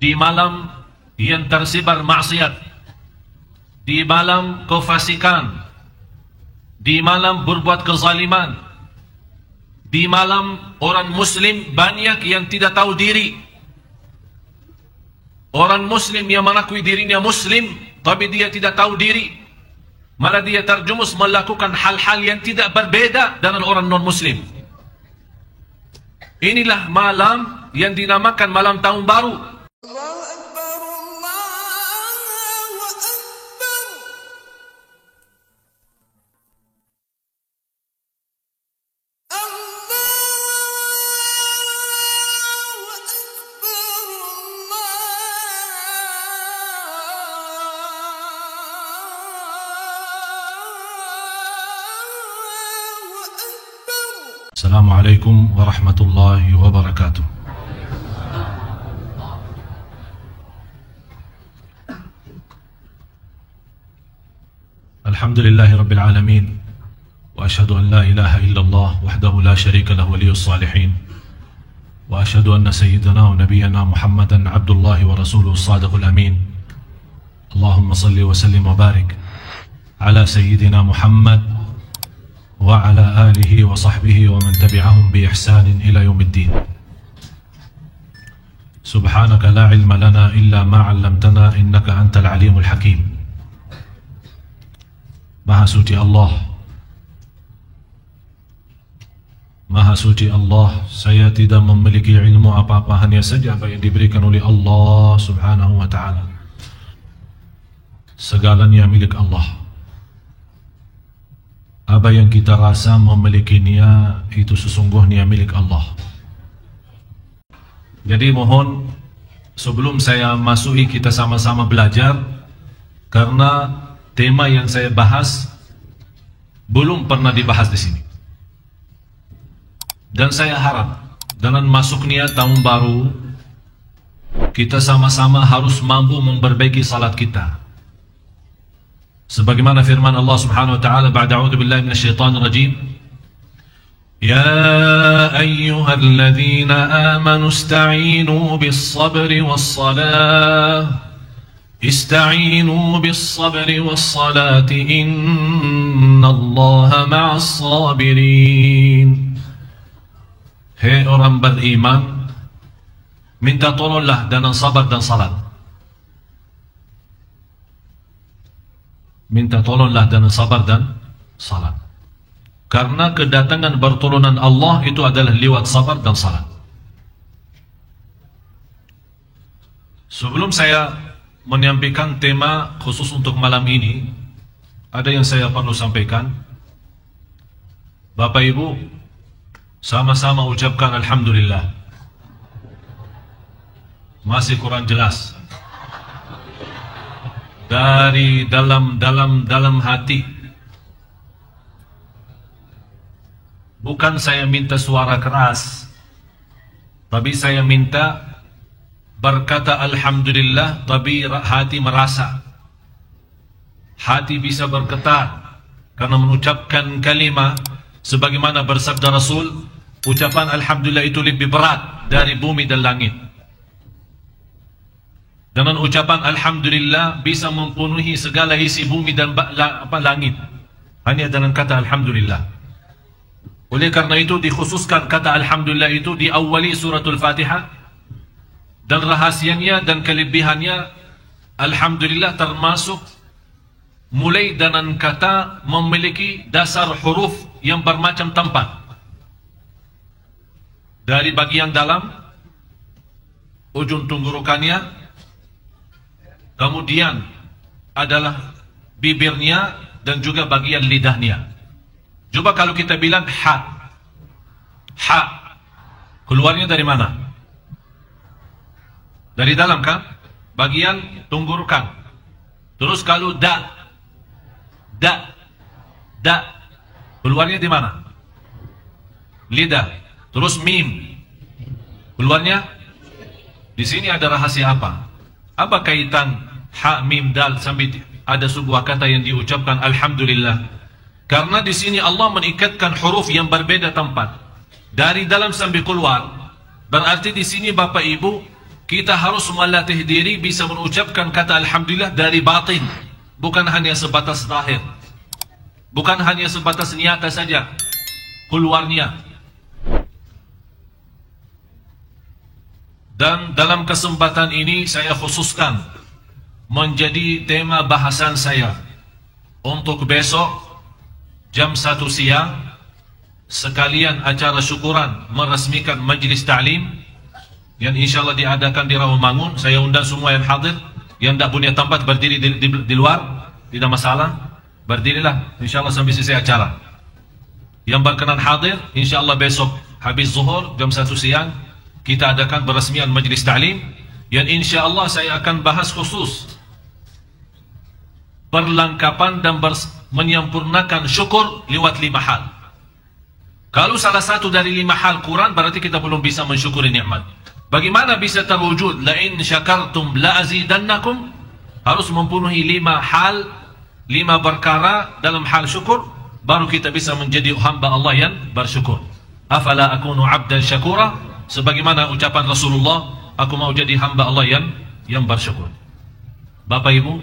di malam yang tersebar maksiat, di malam kefasikan, di malam berbuat kezaliman, di malam orang muslim banyak yang tidak tahu diri. Orang muslim yang mengakui dirinya muslim, tapi dia tidak tahu diri, malah dia terjumus melakukan hal-hal yang tidak berbeda dengan orang non-muslim. Inilah malam yang dinamakan malam tahun baru. Assalamualaikum warahmatullahi wabarakatuh. Alhamdulillahi rabbil alamin, wa ashhadu an la ilaha illallah wahdahu la sharika lahu waliyus salihin, wa ashhadu anna sayyidana wa nabiyyana Muhammadan abdullahi wa rasuluhu as-sadiqul amin. Allahumma salli wa sallim wa barik ala sayyidina Muhammad wa ala alihi wa sahbihi wa man tabi'ahum bi ihsanin ila yaumiddin. Subhanaka la ilma lana illa ma 'allamtana innaka antal alimul hakim. Maha suci Allah, Maha suci Allah, saya tidak memiliki ilmu apa-apa, hanya saja apa yang diberikan oleh Allah subhanahu wa ta'ala. Segalanya milik Allah. Apa yang kita rasa memilikinya itu sesungguhnya milik Allah. Jadi mohon sebelum saya masuki kita sama-sama belajar, karena tema yang saya bahas belum pernah dibahas di sini. Dan saya harap dengan masuknya tahun baru kita sama-sama harus mampu memperbaiki salat kita. Sebagaimana firman Allah Subhanahu wa taala, ba'da a'udzu billahi minasyaitonir rajim, ya ayyuhalladzina amanu ista'inu bis-sabri was-salah, ista'inu bis-sabri was-salati innallaha ma'as-sabirin. Hei orang beriman, minta tolonglah dengan sabar dan salat. Minta tolonglah dengan sabar dan salat. Karena kedatangan pertolongan Allah itu adalah lewat sabar dan salat. Sebelum saya menyampaikan tema khusus untuk malam ini, ada yang saya perlu sampaikan. Bapak Ibu, sama-sama ucapkan Alhamdulillah. Masih kurang jelas. Dari dalam hati. Bukan saya minta suara keras, tapi saya minta berkata Alhamdulillah, tapi hati merasa. Hati bisa bergetar karena mengucapkan kalimat sebagaimana bersabda Rasul, ucapan Alhamdulillah itu lebih berat dari bumi dan langit. Dengan ucapan Alhamdulillah bisa mempenuhi segala isi bumi dan langit, hanya dengan kata Alhamdulillah. Oleh karena itu dikhususkan kata Alhamdulillah itu diawali suratul Fatihah. Dan rahasianya dan kelebihannya, Alhamdulillah termasuk mulai dengan kata memiliki dasar huruf yang bermacam tempat. Dari bagian dalam, ujung tenggorokannya, kemudian adalah bibirnya dan juga bagian lidahnya. Coba kalau kita bilang ha, ha, keluarnya dari mana? Dari dalam kan? Bagian tenggorokan. Terus kalau da, keluarnya di mana? Lidah. Terus mim, keluarnya di sini. Ada rahasia apa? Apa kaitan ha, mim, dal sampai ada sebuah kata yang diucapkan Alhamdulillah? Karena di sini Allah mengikatkan huruf yang berbeda tempat dari dalam sampai keluar. Berarti di sini Bapak Ibu kita harus melatih diri bisa mengucapkan kata Alhamdulillah dari batin, bukan hanya sebatas zahir, bukan hanya sebatas niat saja keluarnya. Dan dalam kesempatan ini saya khususkan menjadi tema bahasan saya untuk besok jam 1 siang, sekalian acara syukuran meresmikan majlis ta'lim yang insyaAllah diadakan di Rawamangun. Saya undang semua yang hadir, yang tak punya tempat berdiri di luar, tidak masalah, berdirilah insyaAllah sampai selesai acara. Yang berkenan hadir, insyaAllah besok habis zuhur jam 1 siang kita adakan peresmian majlis ta'lim yang insyaAllah saya akan bahas khusus perlengkapan dan menyempurnakan syukur lewat 5 hal. Kalau salah satu dari 5 hal kurang, berarti kita belum bisa mensyukuri nikmat. Bagaimana bisa terwujud la in syakartum la azidannakum? Harus mempenuhi 5 hal, 5 perkara dalam hal syukur, baru kita bisa menjadi hamba Allah yang bersyukur. Afala akunu abdan syakura? Sebagaimana ucapan Rasulullah, aku mau jadi hamba Allah yang bersyukur. Bapak Ibu,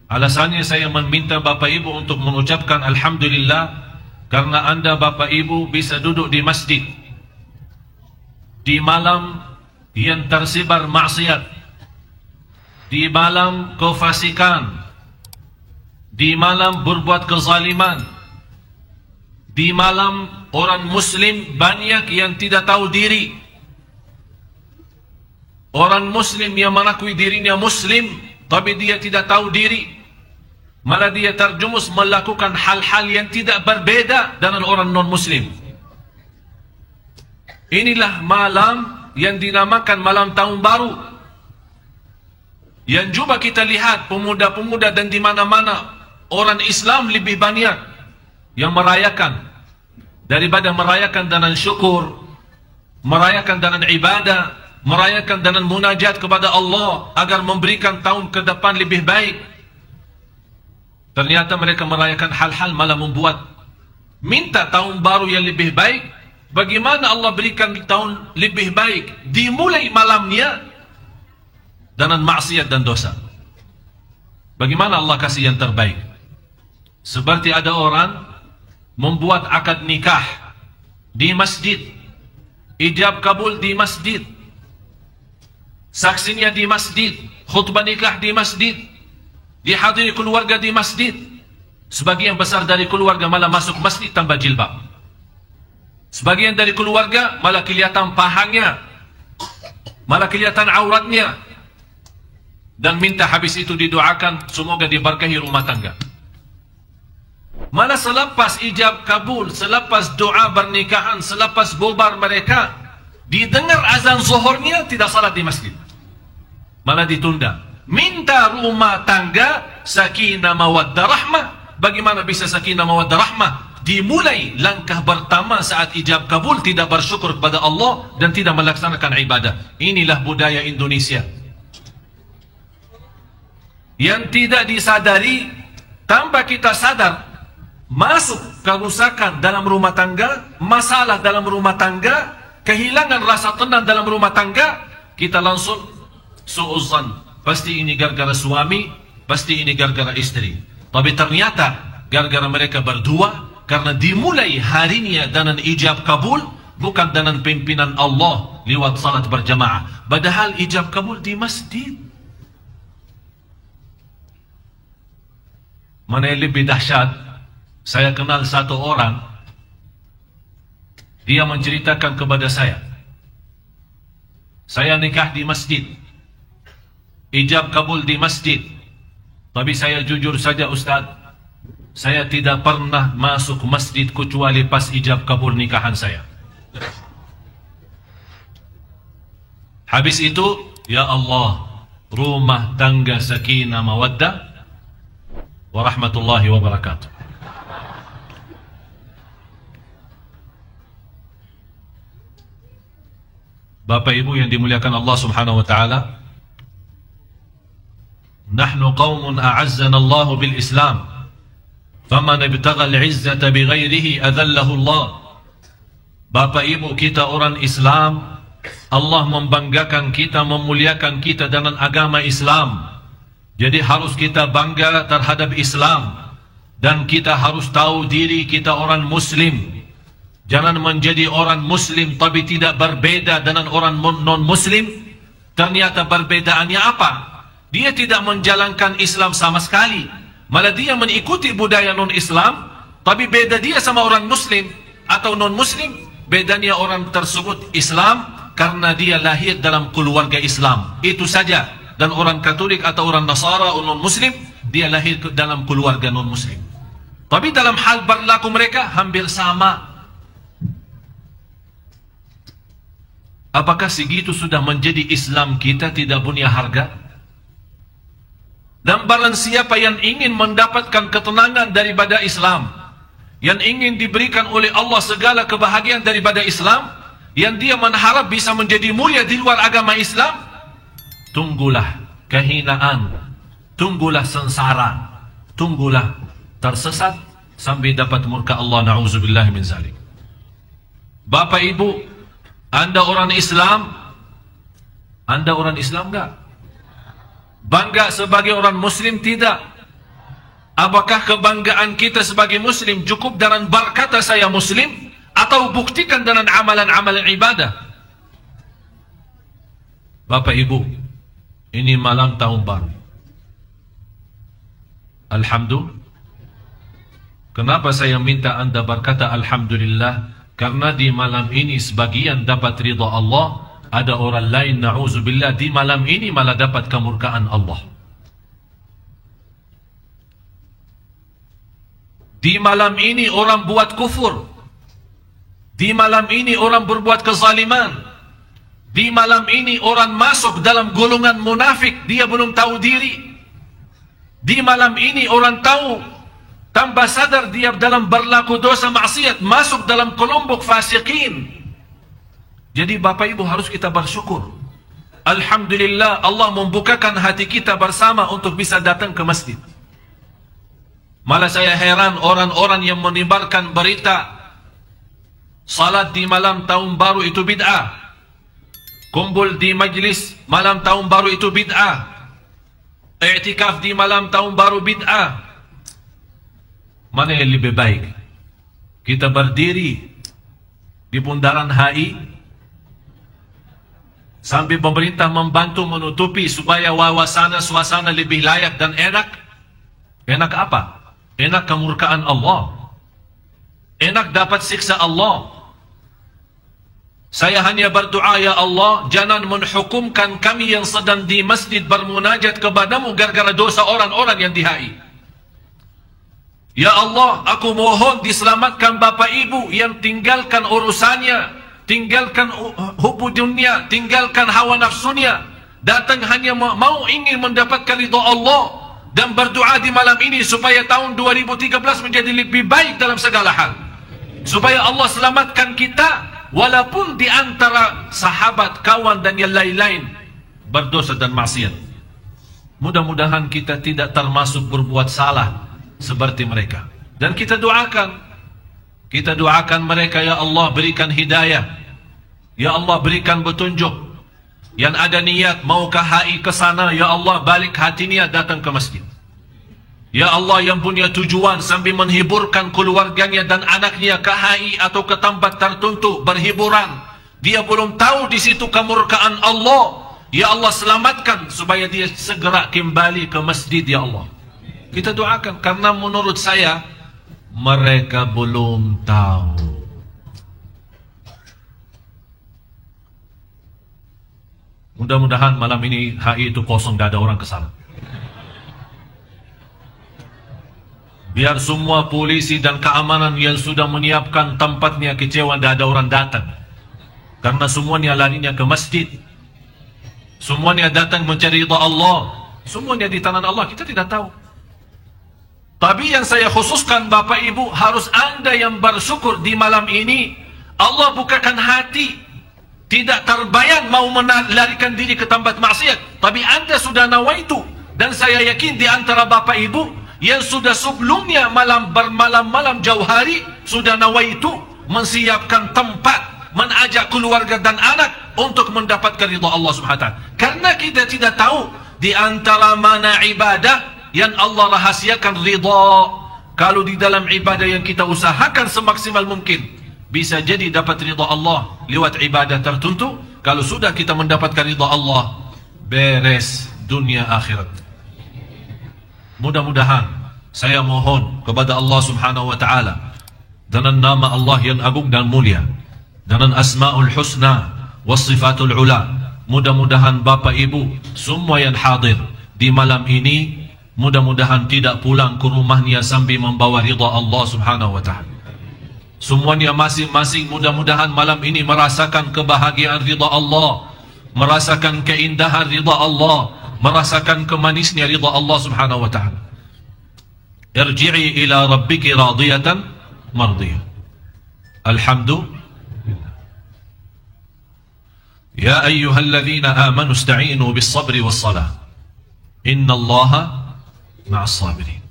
alasannya saya meminta Bapak Ibu untuk mengucapkan Alhamdulillah karena Anda Bapak Ibu bisa duduk di masjid di malam yang tersebar maksiat, di malam kefasikan, di malam berbuat kezaliman, di malam orang muslim banyak yang tidak tahu diri, orang muslim yang mengakui dirinya muslim tapi dia tidak tahu diri, malah dia terjumus melakukan hal-hal yang tidak berbeda dengan orang non-muslim. Inilah malam yang dinamakan malam tahun baru, yang coba kita lihat pemuda-pemuda dan di mana-mana orang Islam lebih banyak yang merayakan daripada merayakan dengan syukur, merayakan dengan ibadah, merayakan dengan munajat kepada Allah agar memberikan tahun ke depan lebih baik. Ternyata mereka merayakan hal-hal malah membuat minta tahun baru yang lebih baik. Bagaimana Allah berikan tahun lebih baik? Dimulai malamnya dengan maksiat dan dosa. Bagaimana Allah kasih yang terbaik? Seperti ada orang membuat akad nikah di masjid, ijab kabul di masjid, saksinya di masjid, khutbah nikah di masjid, dihadiri keluarga di masjid. Sebagian besar dari keluarga malah masuk masjid tanpa jilbab. Sebagian dari keluarga malah kelihatan pahanya, malah kelihatan auratnya, dan minta habis itu didoakan semoga diberkahi rumah tangga. Malah selepas ijab kabul, selepas doa pernikahan, selepas bubar mereka, didengar azan zuhurnya tidak salat di masjid, malah ditunda. Minta rumah tangga sakinah mawaddah rahmah. Bagaimana bisa sakinah mawaddah rahmah? Dimulai langkah pertama saat ijab kabul tidak bersyukur kepada Allah dan tidak melaksanakan ibadah. Inilah budaya Indonesia yang tidak disadari, tanpa kita sadar masuk kerusakan dalam rumah tangga, masalah dalam rumah tangga, kehilangan rasa tenang dalam rumah tangga. Kita langsung suuzan, pasti ini gara-gara suami, pasti ini gara-gara istri. Tapi ternyata gara-gara mereka berdua, karena dimulai harinya dengan ijab kabul, bukan dengan pimpinan Allah lewat salat berjamaah. Padahal ijab kabul di masjid. Mana yang lebih dahsyat, saya kenal satu orang, dia menceritakan kepada saya nikah di masjid, ijab kabul di masjid, tapi saya jujur saja Ustaz, saya tidak pernah masuk masjid kecuali pas ijab kabul nikahan saya. Habis itu, ya Allah, rumah tangga sakinah mawaddah warahmatullahi wabarakatuh. Bapak Ibu yang dimuliakan Allah Subhanahu wa taala, nahnu qaumun a'azzana Allah bil Islam, faman ibtagha al-'izzata bighairihi adallahu Allah. Bapak Ibu, kita orang Islam Allah membanggakan kita, memuliakan kita dengan agama Islam. Jadi harus kita bangga terhadap Islam. Dan kita harus tahu diri kita orang Muslim. Jangan menjadi orang Muslim tapi tidak berbeda dengan orang non-Muslim. Ternyata perbedaannya apa? Dia tidak menjalankan Islam sama sekali. Malah dia mengikuti budaya non-Islam. Tapi beda dia sama orang Muslim atau non-Muslim. Bedanya orang tersebut Islam karena dia lahir dalam keluarga Islam. Itu saja. Dan orang Katolik atau orang Nasara atau non-Muslim, dia lahir dalam keluarga non-Muslim. Tapi dalam hal berlaku mereka hampir sama. Apakah segitu sudah menjadi Islam kita tidak punya harga? Dan barang siapa yang ingin mendapatkan ketenangan daripada Islam, yang ingin diberikan oleh Allah segala kebahagiaan daripada Islam, yang dia mengharap bisa menjadi mulia di luar agama Islam, tunggulah kehinaan, tunggulah sengsara, tunggulah tersesat sampai dapat murka Allah. Na'udzubillah min zalik. Bapak Ibu, Anda orang Islam? Anda orang Islam enggak? Bangga sebagai orang Muslim? Tidak. Apakah kebanggaan kita sebagai Muslim cukup dengan berkata saya Muslim, atau buktikan dengan amalan-amalan ibadah? Bapak Ibu, ini malam tahun baru. Alhamdulillah. Kenapa saya minta Anda berkata Alhamdulillah? Karena di malam ini sebagian dapat ridha Allah, ada orang lain na'udzubillah di malam ini malah dapat kemurkaan Allah. Di malam ini orang buat kufur. Di malam ini orang berbuat kezaliman. Di malam ini orang masuk dalam golongan munafik, dia belum tahu diri. Di malam ini orang tahu, tanpa sadar dia dalam berlaku dosa maksiat, masuk dalam kelompok fasikin. Jadi Bapak Ibu harus kita bersyukur. Alhamdulillah Allah membukakan hati kita bersama untuk bisa datang ke masjid. Malah saya heran orang-orang yang menyebarkan berita salat di malam tahun baru itu bid'ah, kumpul di majlis malam tahun baru itu bid'ah, i'tikaf di malam tahun baru bid'ah. Mana yang lebih baik? Kita berdiri di bundaran HI sambil pemerintah membantu menutupi supaya suasana lebih layak dan enak. Enak apa? Enak kemurkaan Allah. Enak dapat siksa Allah. Saya hanya berdoa, ya Allah, jangan menghukumkan kami yang sedang di masjid bermunajat kepadamu gara-gara dosa orang-orang yang di HI. Ya Allah, aku mohon diselamatkan Bapak Ibu yang tinggalkan urusannya, tinggalkan hubu dunia, tinggalkan hawa nafsunya, datang hanya mau ingin mendapatkan ridha Allah, dan berdoa di malam ini supaya tahun 2013 menjadi lebih baik dalam segala hal, supaya Allah selamatkan kita walaupun di antara sahabat, kawan dan yang lain-lain berdosa dan maksiat. Mudah-mudahan kita tidak termasuk berbuat salah seperti mereka. Dan kita doakan mereka, ya Allah berikan hidayah, ya Allah berikan petunjuk. Yang ada niat mau ke HI ke sana, ya Allah balik hati niat datang ke masjid. Ya Allah yang punya tujuan sambil menghiburkan keluarganya dan anaknya ke HI atau ke tempat tertentu berhiburan, dia belum tahu di situ kemurkaan Allah. Ya Allah selamatkan supaya dia segera kembali ke masjid, ya Allah. Kita doakan, karena menurut saya mereka belum tahu. Mudah-mudahan malam ini HI itu kosong, tidak ada orang ke sana. Biar semua polisi dan keamanan yang sudah menyiapkan tempatnya kecewa, tidak ada orang datang. Karena semuanya larinya ke masjid. Semuanya datang mencari ridha Allah. Semuanya di tangan Allah, kita tidak tahu. Tapi yang saya khususkan Bapak Ibu, harus Anda yang bersyukur di malam ini. Allah bukakan hati. Tidak terbayang mau melarikan diri ke tempat maksiat, tapi Anda sudah nawaitu. Dan saya yakin di antara Bapak Ibu yang sudah sebelumnya bermalam-malam jauh hari sudah nawaitu mensiapkan tempat mengajak keluarga dan anak untuk mendapatkan ridha Allah Subhanahu wa taala. Karena kita tidak tahu di antara mana ibadah yang Allah rahasiakan ridha. Kalau di dalam ibadah yang kita usahakan semaksimal mungkin, bisa jadi dapat ridha Allah lewat ibadah tertentu. Kalau sudah kita mendapatkan ridha Allah, beres dunia akhirat. Mudah-mudahan saya mohon kepada Allah Subhanahu wa taala dengan nama Allah yang agung dan mulia, dengan asmaul husna was sifatul ula, mudah-mudahan Bapak Ibu semua yang hadir di malam ini, mudah-mudahan tidak pulang ke rumahnya sambil membawa ridha Allah Subhanahu wa taala. Semuanya masing-masing mudah-mudahan malam ini merasakan kebahagiaan ridha Allah, merasakan keindahan ridha Allah, merasakan kemanisnya ridha Allah Subhanahu wa taala. Irji'i ila rabbiki radiyatan mardiyah. Alhamdulillah. Ya ayyuhalladzina amanu ista'inu bis sabri was salah. Innallaha ma'as sabirin.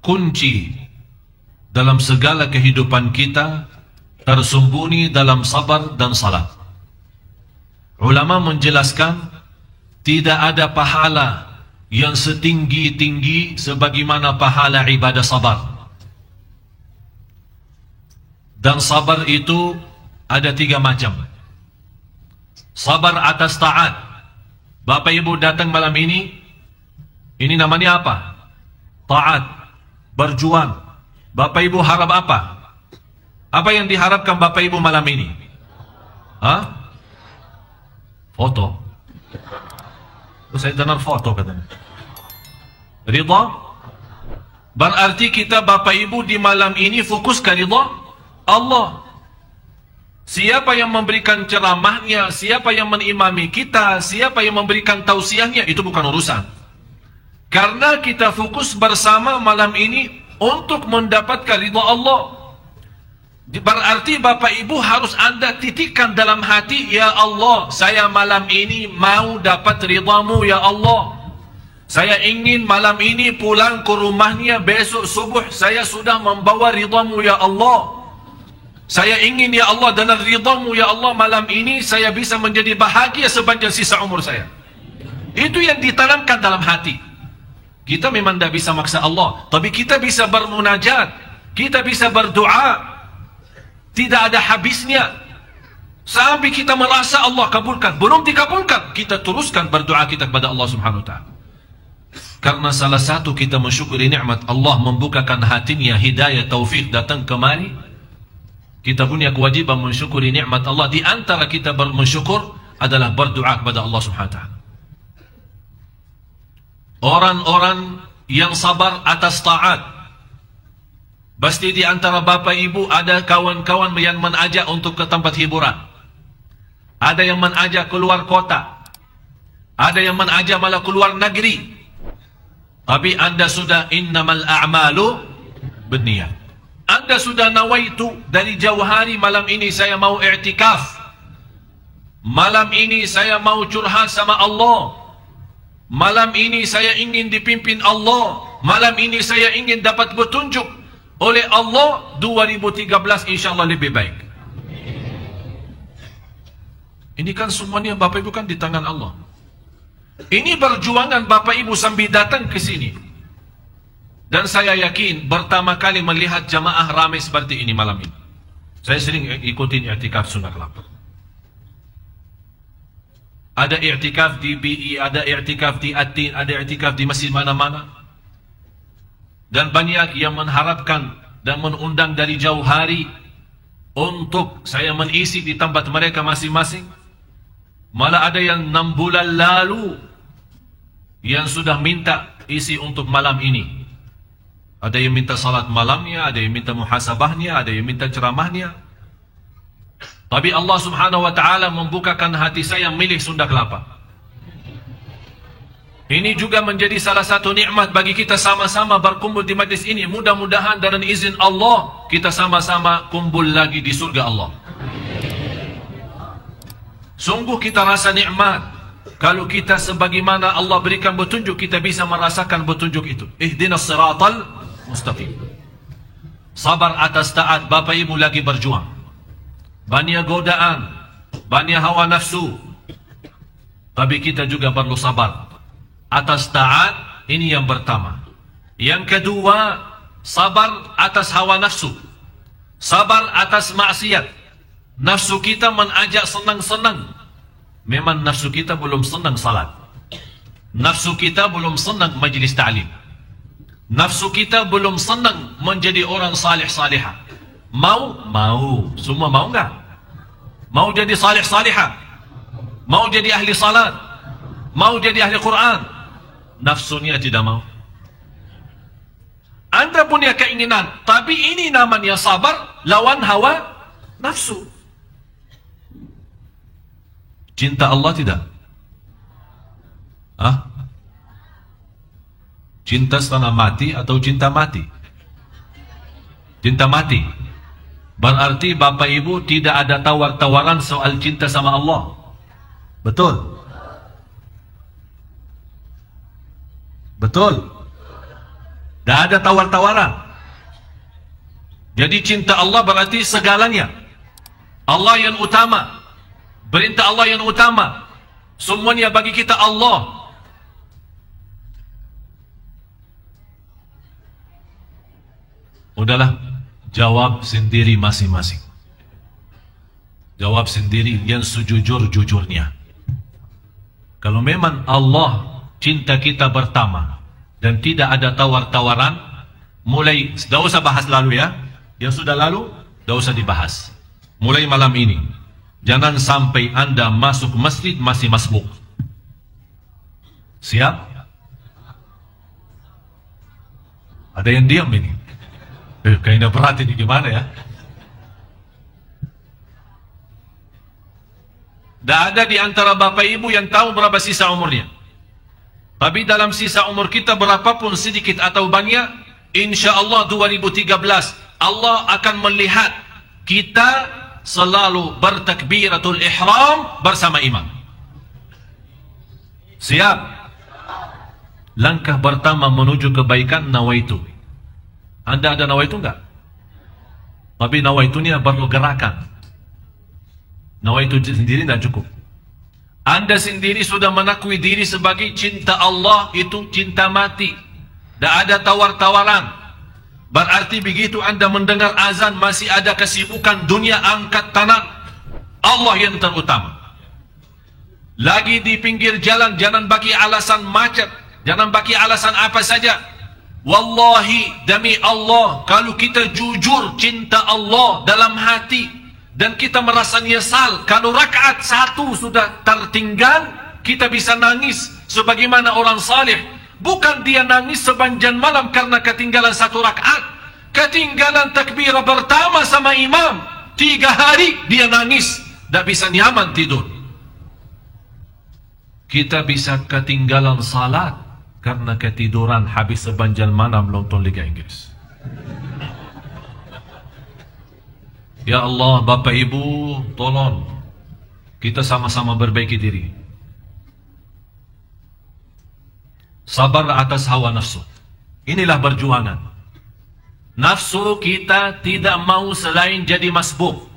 Kunci dalam segala kehidupan kita tersembunyi dalam sabar dan salat. Ulama menjelaskan tidak ada pahala yang setinggi-tinggi sebagaimana pahala ibadah sabar. Dan sabar itu ada 3 macam. Sabar atas taat. Bapak Ibu datang malam ini namanya apa? Taat, berjuang. Bapak Ibu harap apa? Apa yang diharapkan Bapak Ibu malam ini? Hah? Foto. Saya dengar foto katanya. Ridha. Berarti kita Bapak Ibu di malam ini fokus ke ridha Allah. Siapa yang memberikan ceramahnya, siapa yang mengimami kita, siapa yang memberikan tausiahnya, itu bukan urusan. Karena kita fokus bersama malam ini untuk mendapatkan ridha Allah. Berarti Bapak Ibu harus Anda titikkan dalam hati, ya Allah, saya malam ini mau dapat ridhamu ya Allah. Saya ingin malam ini pulang ke rumahnya besok subuh saya sudah membawa ridhamu ya Allah. Saya ingin ya Allah dengan ridhamu ya Allah malam ini saya bisa menjadi bahagia sepanjang sisa umur saya. Itu yang ditanamkan dalam hati. Kita memang tidak bisa maksa Allah, tapi kita bisa bermunajat, kita bisa berdoa. Tidak ada habisnya sampai kita merasa Allah kabulkan. Belum dikabulkan, kita teruskan berdoa kita kepada Allah Subhanahu wa taala. Karena salah satu kita mensyukuri nikmat Allah membukakan hatinya, hidayah taufik datang kemari. Kita punya kewajiban mensyukuri nikmat Allah. Di antara kita bersyukur adalah berdoa kepada Allah Subhanahu wa taala. Orang-orang yang sabar atas taat, pasti di antara Bapak Ibu ada kawan-kawan yang mengajak untuk ke tempat hiburan. Ada yang mengajak keluar kota. Ada yang mengajak malah keluar negeri. Tapi Anda sudah innamal a'malu binniyat. Anda sudah nawaitu dari jauh hari, malam ini saya mau i'tikaf. Malam ini saya mau curhat sama Allah. Malam ini saya ingin dipimpin Allah. Malam ini saya ingin dapat petunjuk oleh Allah. 2013 insyaAllah lebih baik. Ini kan semuanya Bapak Ibu kan di tangan Allah. Ini perjuangan Bapak Ibu sambil datang ke sini. Dan saya yakin pertama kali melihat jamaah ramai seperti ini malam ini. Saya sering ikutin i'tikaf Sunnah Kelapa. Ada i'tikaf di BI, ada i'tikaf di Atin, ada i'tikaf di masjid mana-mana. Dan banyak yang mengharapkan dan mengundang dari jauh hari untuk saya mengisi di tempat mereka masing-masing. Malah ada yang 6 bulan lalu yang sudah minta isi untuk malam ini. Ada yang minta salat malamnya, ada yang minta muhasabahnya, ada yang minta ceramahnya. Tapi Allah Subhanahu wa taala membukakan hati saya milik Sunda Kelapa. Ini juga menjadi salah satu nikmat bagi kita sama-sama berkumpul di majlis ini. Mudah-mudahan dengan izin Allah kita sama-sama kumpul lagi di surga Allah. Sungguh kita rasa nikmat kalau kita sebagaimana Allah berikan petunjuk, kita bisa merasakan petunjuk itu. Ihdinas siratal mustaqim. Sabar atas taat, Bapak Ibu lagi berjuang. Banyak godaan, banyak hawa nafsu. Tapi kita juga perlu sabar atas taat, ini yang pertama. Yang kedua, sabar atas hawa nafsu. Sabar atas maksiat. Nafsu kita mengajak senang-senang. Memang nafsu kita belum senang salat. Nafsu kita belum senang majlis ta'lim. Nafsu kita belum senang menjadi orang salih-salihah. Mau. Semua mau enggak? Mau jadi salih-salihah? Mau jadi ahli salat? Mau jadi ahli Quran? Nafsunya tidak mau. Anda punya keinginan, tapi ini namanya sabar lawan hawa nafsu. Cinta Allah tidak? Cinta setengah mati atau cinta mati? Cinta mati. Berarti Bapak Ibu tidak ada tawar-tawaran soal cinta sama Allah. Betul? Betul? Tidak ada tawar-tawaran. Jadi cinta Allah berarti segalanya. Allah yang utama. Perintah Allah yang utama. Semuanya bagi kita Allah. Udahlah, jawab sendiri masing-masing. Jawab sendiri yang sejujur-jujurnya. Kalau memang Allah cinta kita pertama dan tidak ada tawar-tawaran, mulai, tidak usah bahas lalu ya. Yang sudah lalu, tidak usah dibahas. Mulai malam ini, jangan sampai Anda masuk masjid masih masbuk. Siap? Ada yang diam ini. Kayaknya berat ini, gimana ya? Tidak ada di antara Bapak Ibu yang tahu berapa sisa umurnya. Tapi dalam sisa umur kita berapapun sedikit atau banyak, insya Allah 2013 Allah akan melihat kita selalu bertakbiratul ihram bersama imam. Siap? Langkah pertama menuju kebaikan, nawaitu. Anda ada nawaitu enggak? Tapi nawaitunya perlu gerakan. Nawaitu sendiri tidak cukup. Anda sendiri sudah mengakui diri sebagai cinta Allah itu cinta mati. Tidak ada tawar-tawaran. Berarti begitu Anda mendengar azan masih ada kesibukan dunia, angkat tangan. Allah yang terutama. Lagi di pinggir jalan, jangan bagi alasan macet, jangan bagi alasan apa saja. Wallahi, demi Allah, kalau kita jujur cinta Allah dalam hati dan kita merasa nyesal kalau rakaat satu sudah tertinggal, kita bisa nangis sebagaimana orang saleh. Bukan dia nangis sepanjang malam karena ketinggalan satu rakaat, ketinggalan takbir pertama sama imam 3 hari dia nangis, tidak bisa nyaman tidur. Kita bisa ketinggalan salat karena ketiduran habis sepanjang malam nonton Liga Inggris. Ya Allah, Bapak Ibu, tolong kita sama-sama perbaiki diri. Sabar atas hawa nafsu. Inilah perjuangan. Nafsu kita tidak mau selain jadi masbuk.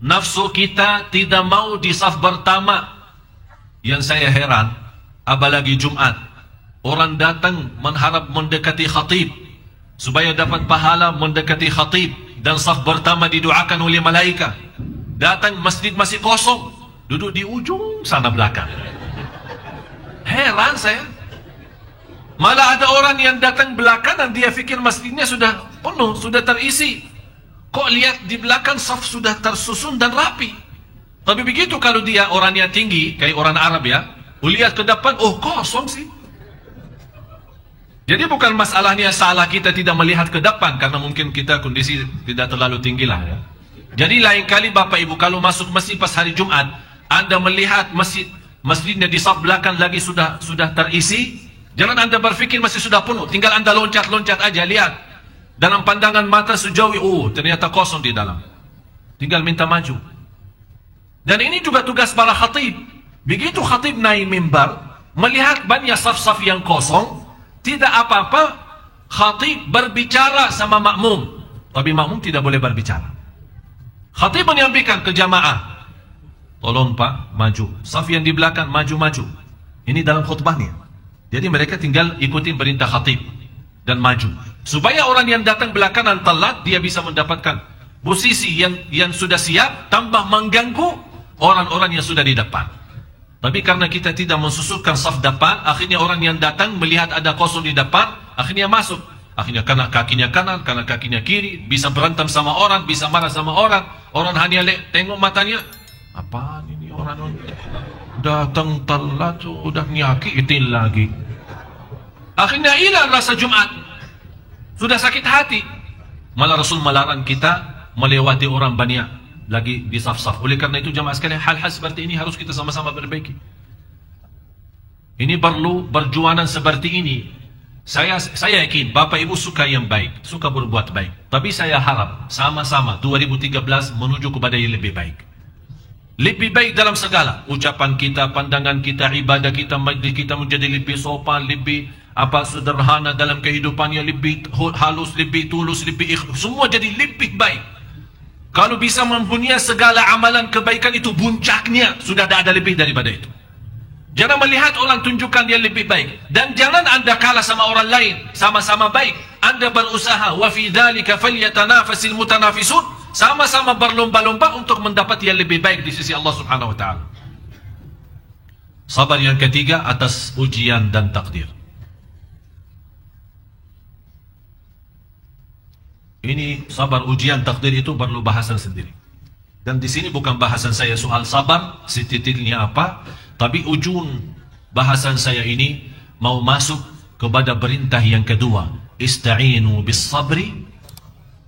Nafsu kita tidak mau di saf pertama. Yang saya heran, apalagi Jumat, orang datang mengharap mendekati khatib supaya dapat pahala mendekati khatib dan saf pertama didoakan oleh malaikat. Datang masjid masih kosong, duduk di ujung sana belakang. Heran saya. Malah ada orang yang datang belakangan, dia fikir masjidnya sudah penuh, sudah terisi. Kok lihat di belakang saf sudah tersusun dan rapi. Tapi begitu kalau dia orangnya tinggi, kayak orang Arab ya, lihat ke depan, oh kosong sih. Jadi bukan masalahnya salah kita tidak melihat ke depan, karena mungkin kita kondisi tidak terlalu tinggi lah ya. Jadi lain kali Bapak Ibu kalau masuk masjid pas hari Jumat, Anda melihat masjidnya di saf belakang lagi sudah terisi, jangan Anda berpikir masih sudah penuh, tinggal Anda loncat-loncat aja, lihat dalam pandangan mata sejauh, oh ternyata kosong di dalam, tinggal minta maju. Dan ini juga tugas para khatib. Begitu khatib naik mimbar, melihat banyak saf-saf yang kosong, tidak apa-apa, Khatib berbicara sama makmum, tapi makmum tidak boleh berbicara. Khatib menyampaikan ke jamaah, tolong Pak, maju. Saf yang di belakang, maju-maju. Ini dalam khutbahnya. Jadi mereka tinggal ikuti perintah khatib dan maju. Supaya orang yang datang belakangan telat, dia bisa mendapatkan posisi yang sudah siap, tambah mengganggu orang-orang yang sudah di depan. Tapi karena kita tidak mensusulkan saf depan, akhirnya orang yang datang melihat ada kosong di depan, akhirnya masuk. Akhirnya kena kakinya kanan, kena kakinya kiri, bisa berantem sama orang, bisa marah sama orang. Orang hanya tengok matanya, apaan ini orang datang telat, udah nyakitin lagi. Akhirnya hilang rasa Jumat, sudah sakit hati. Malah Rasul melarang kita melewati orang banyak lagi di saf-saf. Oleh karena itu jamaah sekalian, hal-hal seperti ini harus kita sama-sama perbaiki. Ini perlu perjuangan seperti ini. Saya yakin Bapak Ibu suka yang baik, suka berbuat baik. Tapi saya harap sama-sama 2013 menuju kepada yang lebih baik. Lebih baik dalam segala ucapan kita, pandangan kita, ibadah kita, majlis kita menjadi lebih sopan, lebih sederhana dalam kehidupannya, lebih halus, lebih tulus, lebih ikhlas. Semua jadi lebih baik. Kalau bisa mempunyai segala amalan kebaikan itu puncaknya, sudah ada lebih daripada itu. Jangan melihat orang tunjukkan dia lebih baik, dan jangan Anda kalah sama orang lain, sama-sama baik. Anda berusaha, wa fi dzalika falyatanafasil mutanafisun, sama-sama berlomba-lomba untuk mendapat yang lebih baik di sisi Allah Subhanahu wa taala. Sabar yang ketiga atas ujian dan takdir. Ini sabar ujian takdir itu perlu bahasan sendiri. Dan di sini bukan bahasan saya soal sabar, titilnya apa, tapi ujung bahasan saya ini mau masuk kepada perintah yang kedua, ista'inu bis sabri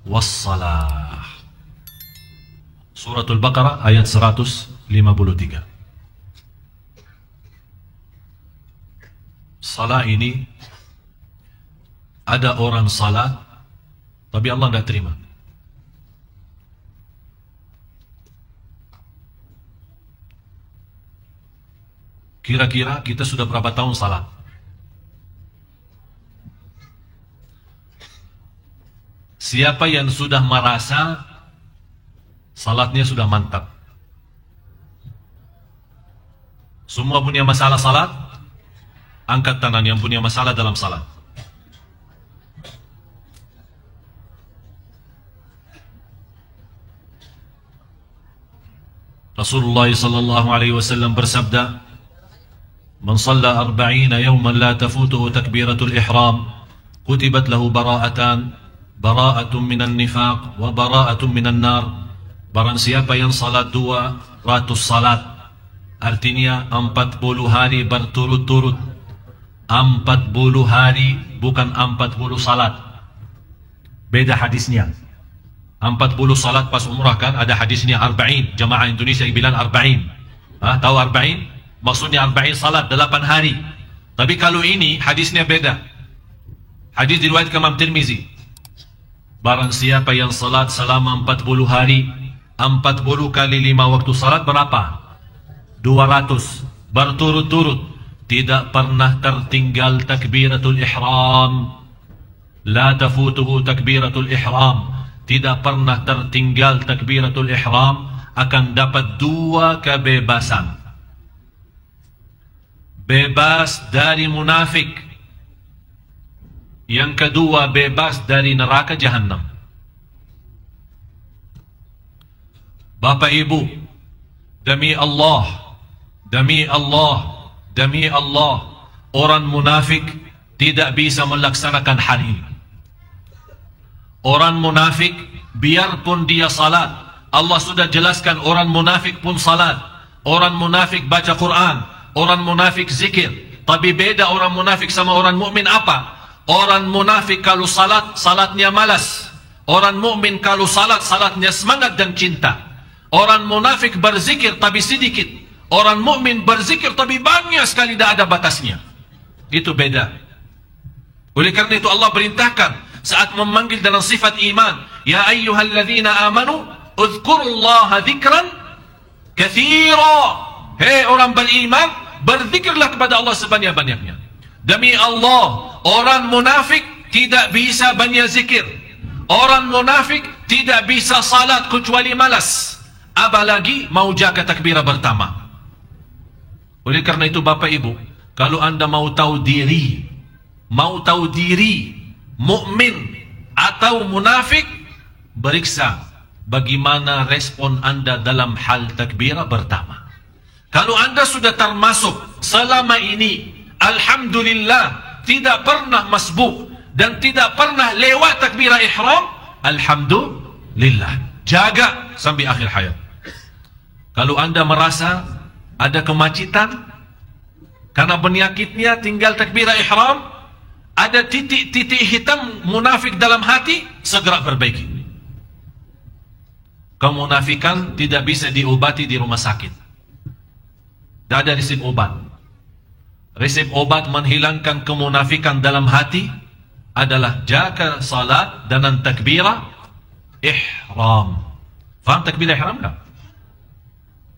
was salah. Suratul Baqarah ayat 153. Salah ini, ada orang salat tapi Allah tidak terima. Kira-kira kita sudah berapa tahun salat? Siapa yang sudah merasa salatnya sudah mantap? Semua punya masalah salat? Angkat tangan yang punya masalah dalam salat. Rasulullah sallallahu alaihi wasallam bersabda, "Man shalla 40 yawman la tafutuhu takbiratul ihram, kutibat lahu bara'atan, bara'atun minan nifaq wa bara'atun minan nar." Barang siapa yang salat 200 salat, artinya 40 hari berturut-turut. 40 hari, bukan 40 salat. Beda hadisnya. 40 salat pas umrah kan ada hadisnya 40. Jamaah Indonesia bilang 40. Tahu 40? Maksudnya 40 salat 8 hari. Tapi kalau ini hadisnya beda. Hadis diriwayatkan Imam Tirmizi. Barang siapa yang salat selama 40 hari, 40 kali 5 waktu salat berapa? 200 berturut-turut, tidak pernah tertinggal takbiratul ihram. La tafutuhu takbiratul ihram. Tidak pernah tertinggal takbiratul ihram, akan dapat 2 kebebasan. Bebas dari munafik. Yang kedua, bebas dari neraka Jahannam. Bapak Ibu, demi Allah, demi Allah, demi Allah, orang munafik tidak bisa melaksanakan hal ini. Orang munafik, biarpun dia salat, Allah sudah jelaskan orang munafik pun salat. Orang munafik baca Quran, orang munafik zikir. Tapi beda orang munafik sama orang mukmin apa? Orang munafik kalau salat, salatnya malas. Orang mukmin kalau salat, salatnya semangat dan cinta. Orang munafik berzikir tapi sedikit. Orang mukmin berzikir tapi banyak sekali, tidak ada batasnya. Itu beda. Oleh karena itu Allah perintahkan saat memanggil dalam sifat iman, ya ayyuhalladzina amanu uzkurullaha dzikran katsira. Hei orang beriman, berzikirlah kepada Allah sebanyak-banyaknya. Demi Allah, orang munafik tidak bisa banyak zikir. Orang munafik tidak bisa salat kecuali malas, apalagi mau jaga takbirah pertama. Oleh karena itu Bapak Ibu, kalau Anda mau tahu diri mukmin atau munafik, periksa bagaimana respon Anda dalam hal takbirah pertama. Kalau Anda sudah termasuk selama ini, alhamdulillah, tidak pernah masbuk dan tidak pernah lewat takbirah ihram, alhamdulillah, jaga sampai akhir hayat. Kalau Anda merasa ada kemacetan karena penyakitnya tinggal takbirah ihram, ada titik-titik hitam munafik dalam hati, segera perbaiki. Kemunafikan tidak bisa diobati di rumah sakit. Tidak ada resep obat. Resep obat menghilangkan kemunafikan dalam hati adalah jaga salat dengan takbirah ihram. Faham takbirah ihram tak?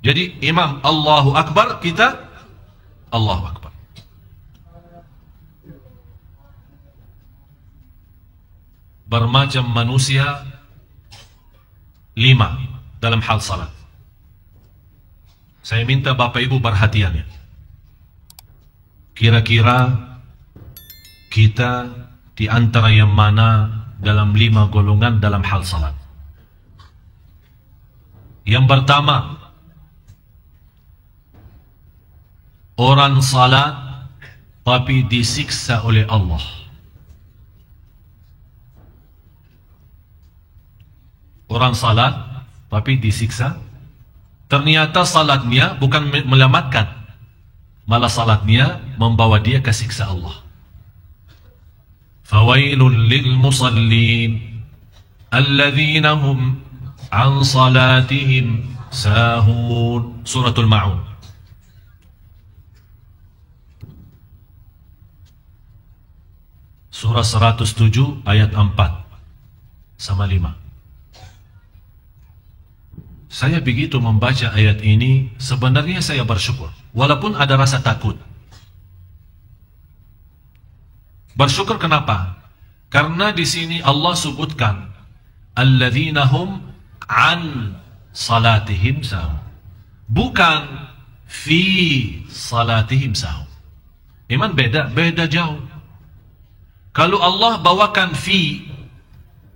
Jadi imam Allahu Akbar, kita Allahu Akbar. Bermacam manusia 5 dalam hal salat. Saya minta Bapak Ibu perhatiannya. Kira-kira kita di antara yang mana dalam 5 golongan dalam hal salat? Yang pertama, orang salat tapi disiksa oleh Allah. Orang salat tapi disiksa. Ternyata salatnya bukan menyelamatkan, malah salatnya membawa dia ke siksa Allah. Fawailul lil musallin alladzina hum an salatihim sahun. Suratul Ma'un. Surah 107 ayat 4 sama 5. Saya begitu membaca ayat ini, sebenarnya saya bersyukur, walaupun ada rasa takut. Bersyukur kenapa? Karena di sini Allah sebutkan alladzina hum an salatihim sahun, bukan fi salatihim sahun. Iman beda jauh. Kalau Allah bawakan fi,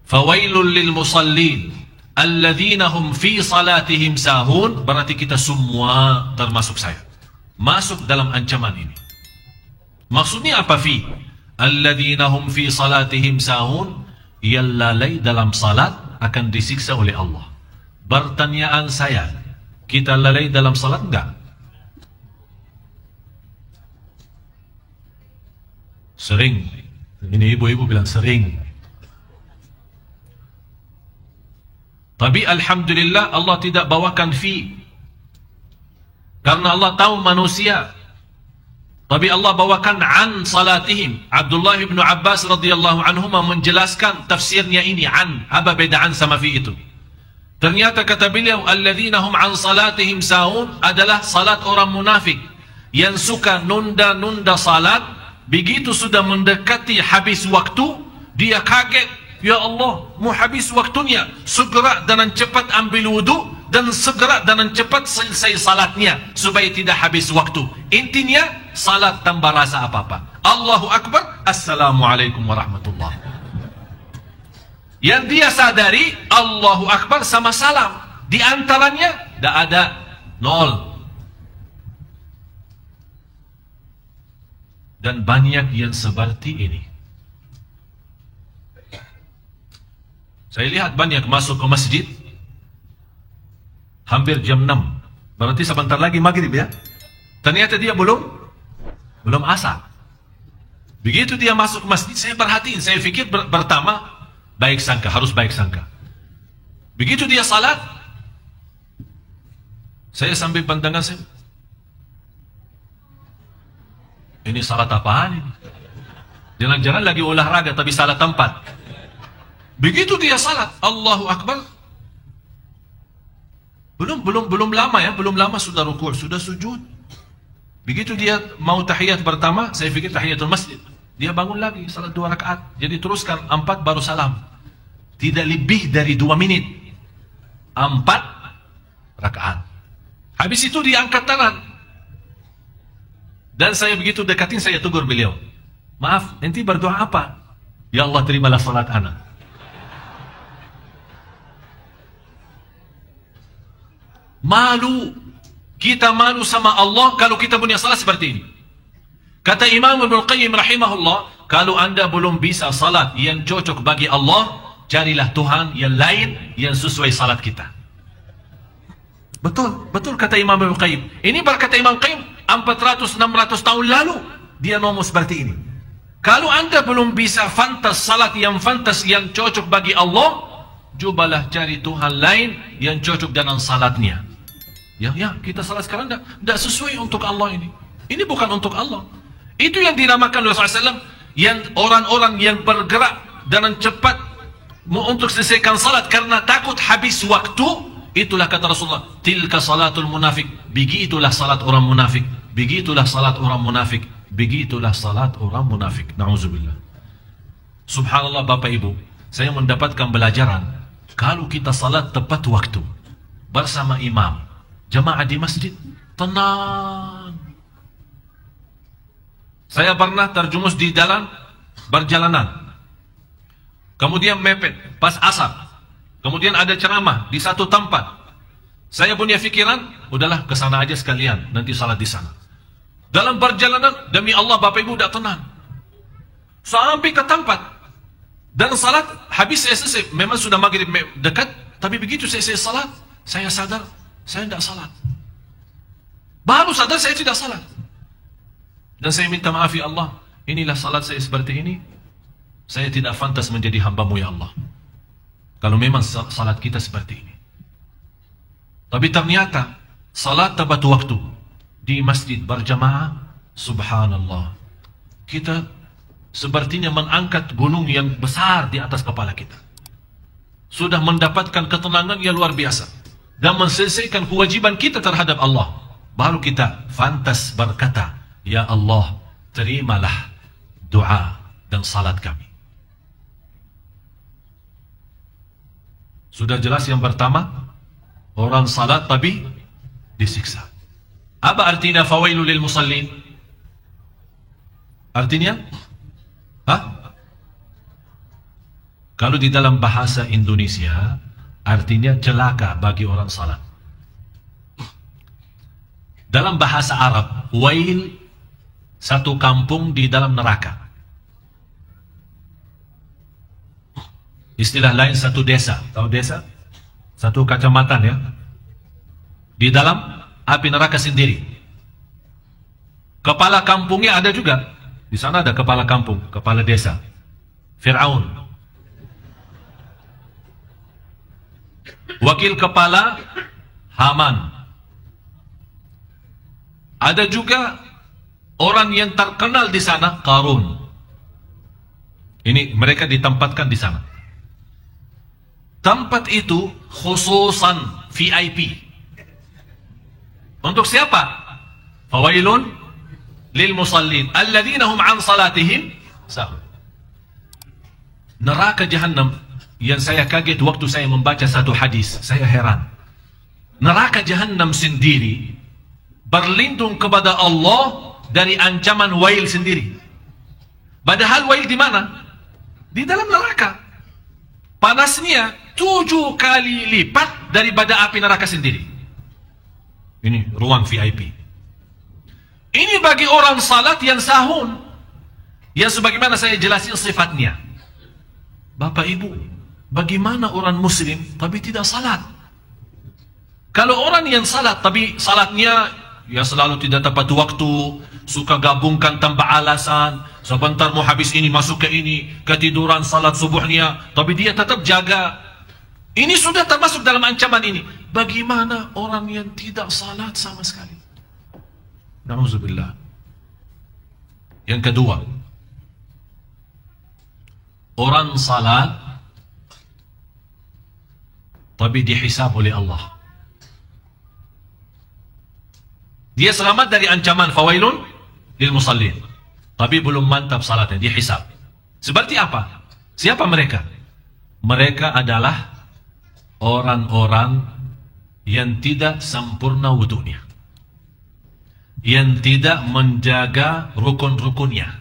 fawailul lil musallin alladzina hum fi salatihim sahun, berarti kita semua termasuk saya masuk dalam ancaman ini. Maksudnya apa fi? Alladzina hum fi salatihim sahun, yang lalai dalam salat akan disiksa oleh Allah. Pertanyaan saya, kita lalai dalam salat enggak? Sering. Ini ibu-ibu bilang sering. Tapi alhamdulillah Allah tidak bawakan fi, karena Allah tahu manusia. Tapi Allah bawakan an salatihim. Abdullah bin Abbas radhiyallahu anhu menjelaskan tafsirnya ini an. Apa bedaan sama fi itu? Ternyata kata beliau, alladzina hum an salatihim sahun adalah salat orang munafik yang suka nunda-nunda salat. Begitu sudah mendekati habis waktu, dia kaget. Ya Allah, mau habis waktunya, segera dan cepat ambil wudu dan segera dan cepat selesai salatnya supaya tidak habis waktu. Intinya salat tanpa rasa apa-apa. Allahu Akbar, Assalamualaikum warahmatullah. Yang dia sadari Allahu Akbar sama salam, di antaranya tidak ada, nol. Dan banyak yang seperti ini. Saya lihat banyak masuk ke masjid hampir jam 6. Berarti sebentar lagi maghrib ya. Ternyata dia belum asar. Begitu dia masuk ke masjid, saya perhatiin, saya pikir pertama baik sangka, harus baik sangka. Begitu dia salat, saya sambil pandangan saya, ini salat apaan ini? Jangan-jangan lagi olahraga tapi salah tempat. Begitu dia salat, Allahu Akbar, belum lama ya, belum lama sudah rukuk, sudah sujud. Begitu dia mau tahiyat pertama, saya pikir tahiyatul masjid. dia bangun lagi, salat 2 rakaat. Jadi teruskan 4 baru salam. Tidak lebih dari 2 menit. 4 rakaat. Habis itu diangkat tangan. Dan saya begitu dekatin, saya tegur beliau. Maaf, enti berdoa apa? Ya Allah, terimalah salat ana. Malu. Kita malu sama Allah kalau kita punya salat seperti ini. Kata Imam Ibnu Qayyim rahimahullah, kalau anda belum bisa salat yang cocok bagi Allah, carilah Tuhan yang lain yang sesuai salat kita. Betul kata Imam Ibnu Qayyim. Ini berkata Imam Qayyim 400-600 tahun lalu dia ngomong seperti ini. Kalau anda belum bisa fantas salat yang fantas yang cocok bagi Allah, cobalah cari Tuhan lain yang cocok dengan salatnya. Ya, kita salat sekarang tidak sesuai untuk Allah ini. Ini bukan untuk Allah. Itu yang dinamakan oleh Rasulullah SAW, yang orang-orang yang bergerak dengan cepat untuk selesaikan salat karena takut habis waktu. Itulah kata Rasulullah, tilka salatul munafik. Begitulah salat orang munafik. Begitulah salat orang munafik. Begitulah salat orang munafik. Na'udzubillah. Subhanallah Bapak Ibu, saya mendapatkan pelajaran. Kalau kita salat tepat waktu bersama imam, jamaah di masjid, tenang. Saya pernah terjumus di jalan berjalanan. Kemudian mepet pas asar. Kemudian ada ceramah di satu tempat. Saya punya pikiran, udahlah ke sana aja sekalian, nanti salat di sana. Dalam perjalanan, demi Allah Bapak Ibu tidak tenang. Sampai ke tempat dan salat habis saya selesai. Memang sudah maghrib dekat, tapi begitu saya salat, saya sadar saya tidak salat. Baru sadar saya tidak salat. Dan saya minta maaf ya Allah, inilah salat saya seperti ini. Saya tidak pantas menjadi hamba-Mu ya Allah. Kalau memang salat kita seperti ini. Tapi ternyata salat tepat waktu di masjid berjamaah, subhanallah. Kita sepertinya mengangkat gunung yang besar di atas kepala kita. Sudah mendapatkan ketenangan yang luar biasa dan menyelesaikan kewajiban kita terhadap Allah. Baru kita pantas berkata, ya Allah, terimalah doa dan salat kami. Sudah jelas yang pertama, orang salat tapi disiksa. Apa artinya fawailul lil musallin? Artinya? Kalau di dalam bahasa Indonesia, artinya celaka bagi orang salat. Dalam bahasa Arab, wail satu kampung di dalam neraka. Istilah lain satu desa. Tahu desa? Satu kecamatan ya. Di dalam api neraka sendiri. Kepala kampungnya ada juga. Di sana ada kepala kampung, kepala desa. Fir'aun. Wakil kepala Haman. Ada juga orang yang terkenal di sana, Qarun. Ini mereka ditempatkan di sana. Tempat itu khususan VIP. Untuk siapa? Fawailun lil musallin alladzina hum an salatihim sahun. Neraka Jahannam yang saya kaget waktu saya membaca satu hadis, saya heran. Neraka Jahannam sendiri berlindung kepada Allah dari ancaman wail sendiri. Padahal wail di mana? Di dalam neraka. Panasnya 7 kali lipat daripada api neraka sendiri. Ini ruang VIP. Ini bagi orang salat yang sahun, yang sebagaimana saya jelasin sifatnya. Bapak Ibu, bagaimana orang muslim tapi tidak salat? Kalau orang yang salat tapi salatnya ya selalu tidak tepat waktu, suka gabungkan tanpa alasan, sebentar mau habis ini masuk ke ini, ketiduran salat subuhnya, tapi dia tetap jaga. Ini sudah termasuk dalam ancaman ini. Bagaimana orang yang tidak salat sama sekali? Na'udzubillah. Yang kedua, orang salat tapi dihisab oleh Allah. Dia selamat dari ancaman fawailun lil musallin. tapi belum mantap salatnya, dihisab. Seperti apa? Siapa mereka? Mereka adalah orang-orang yang tidak sempurna wudunya, yang tidak menjaga rukun-rukunnya,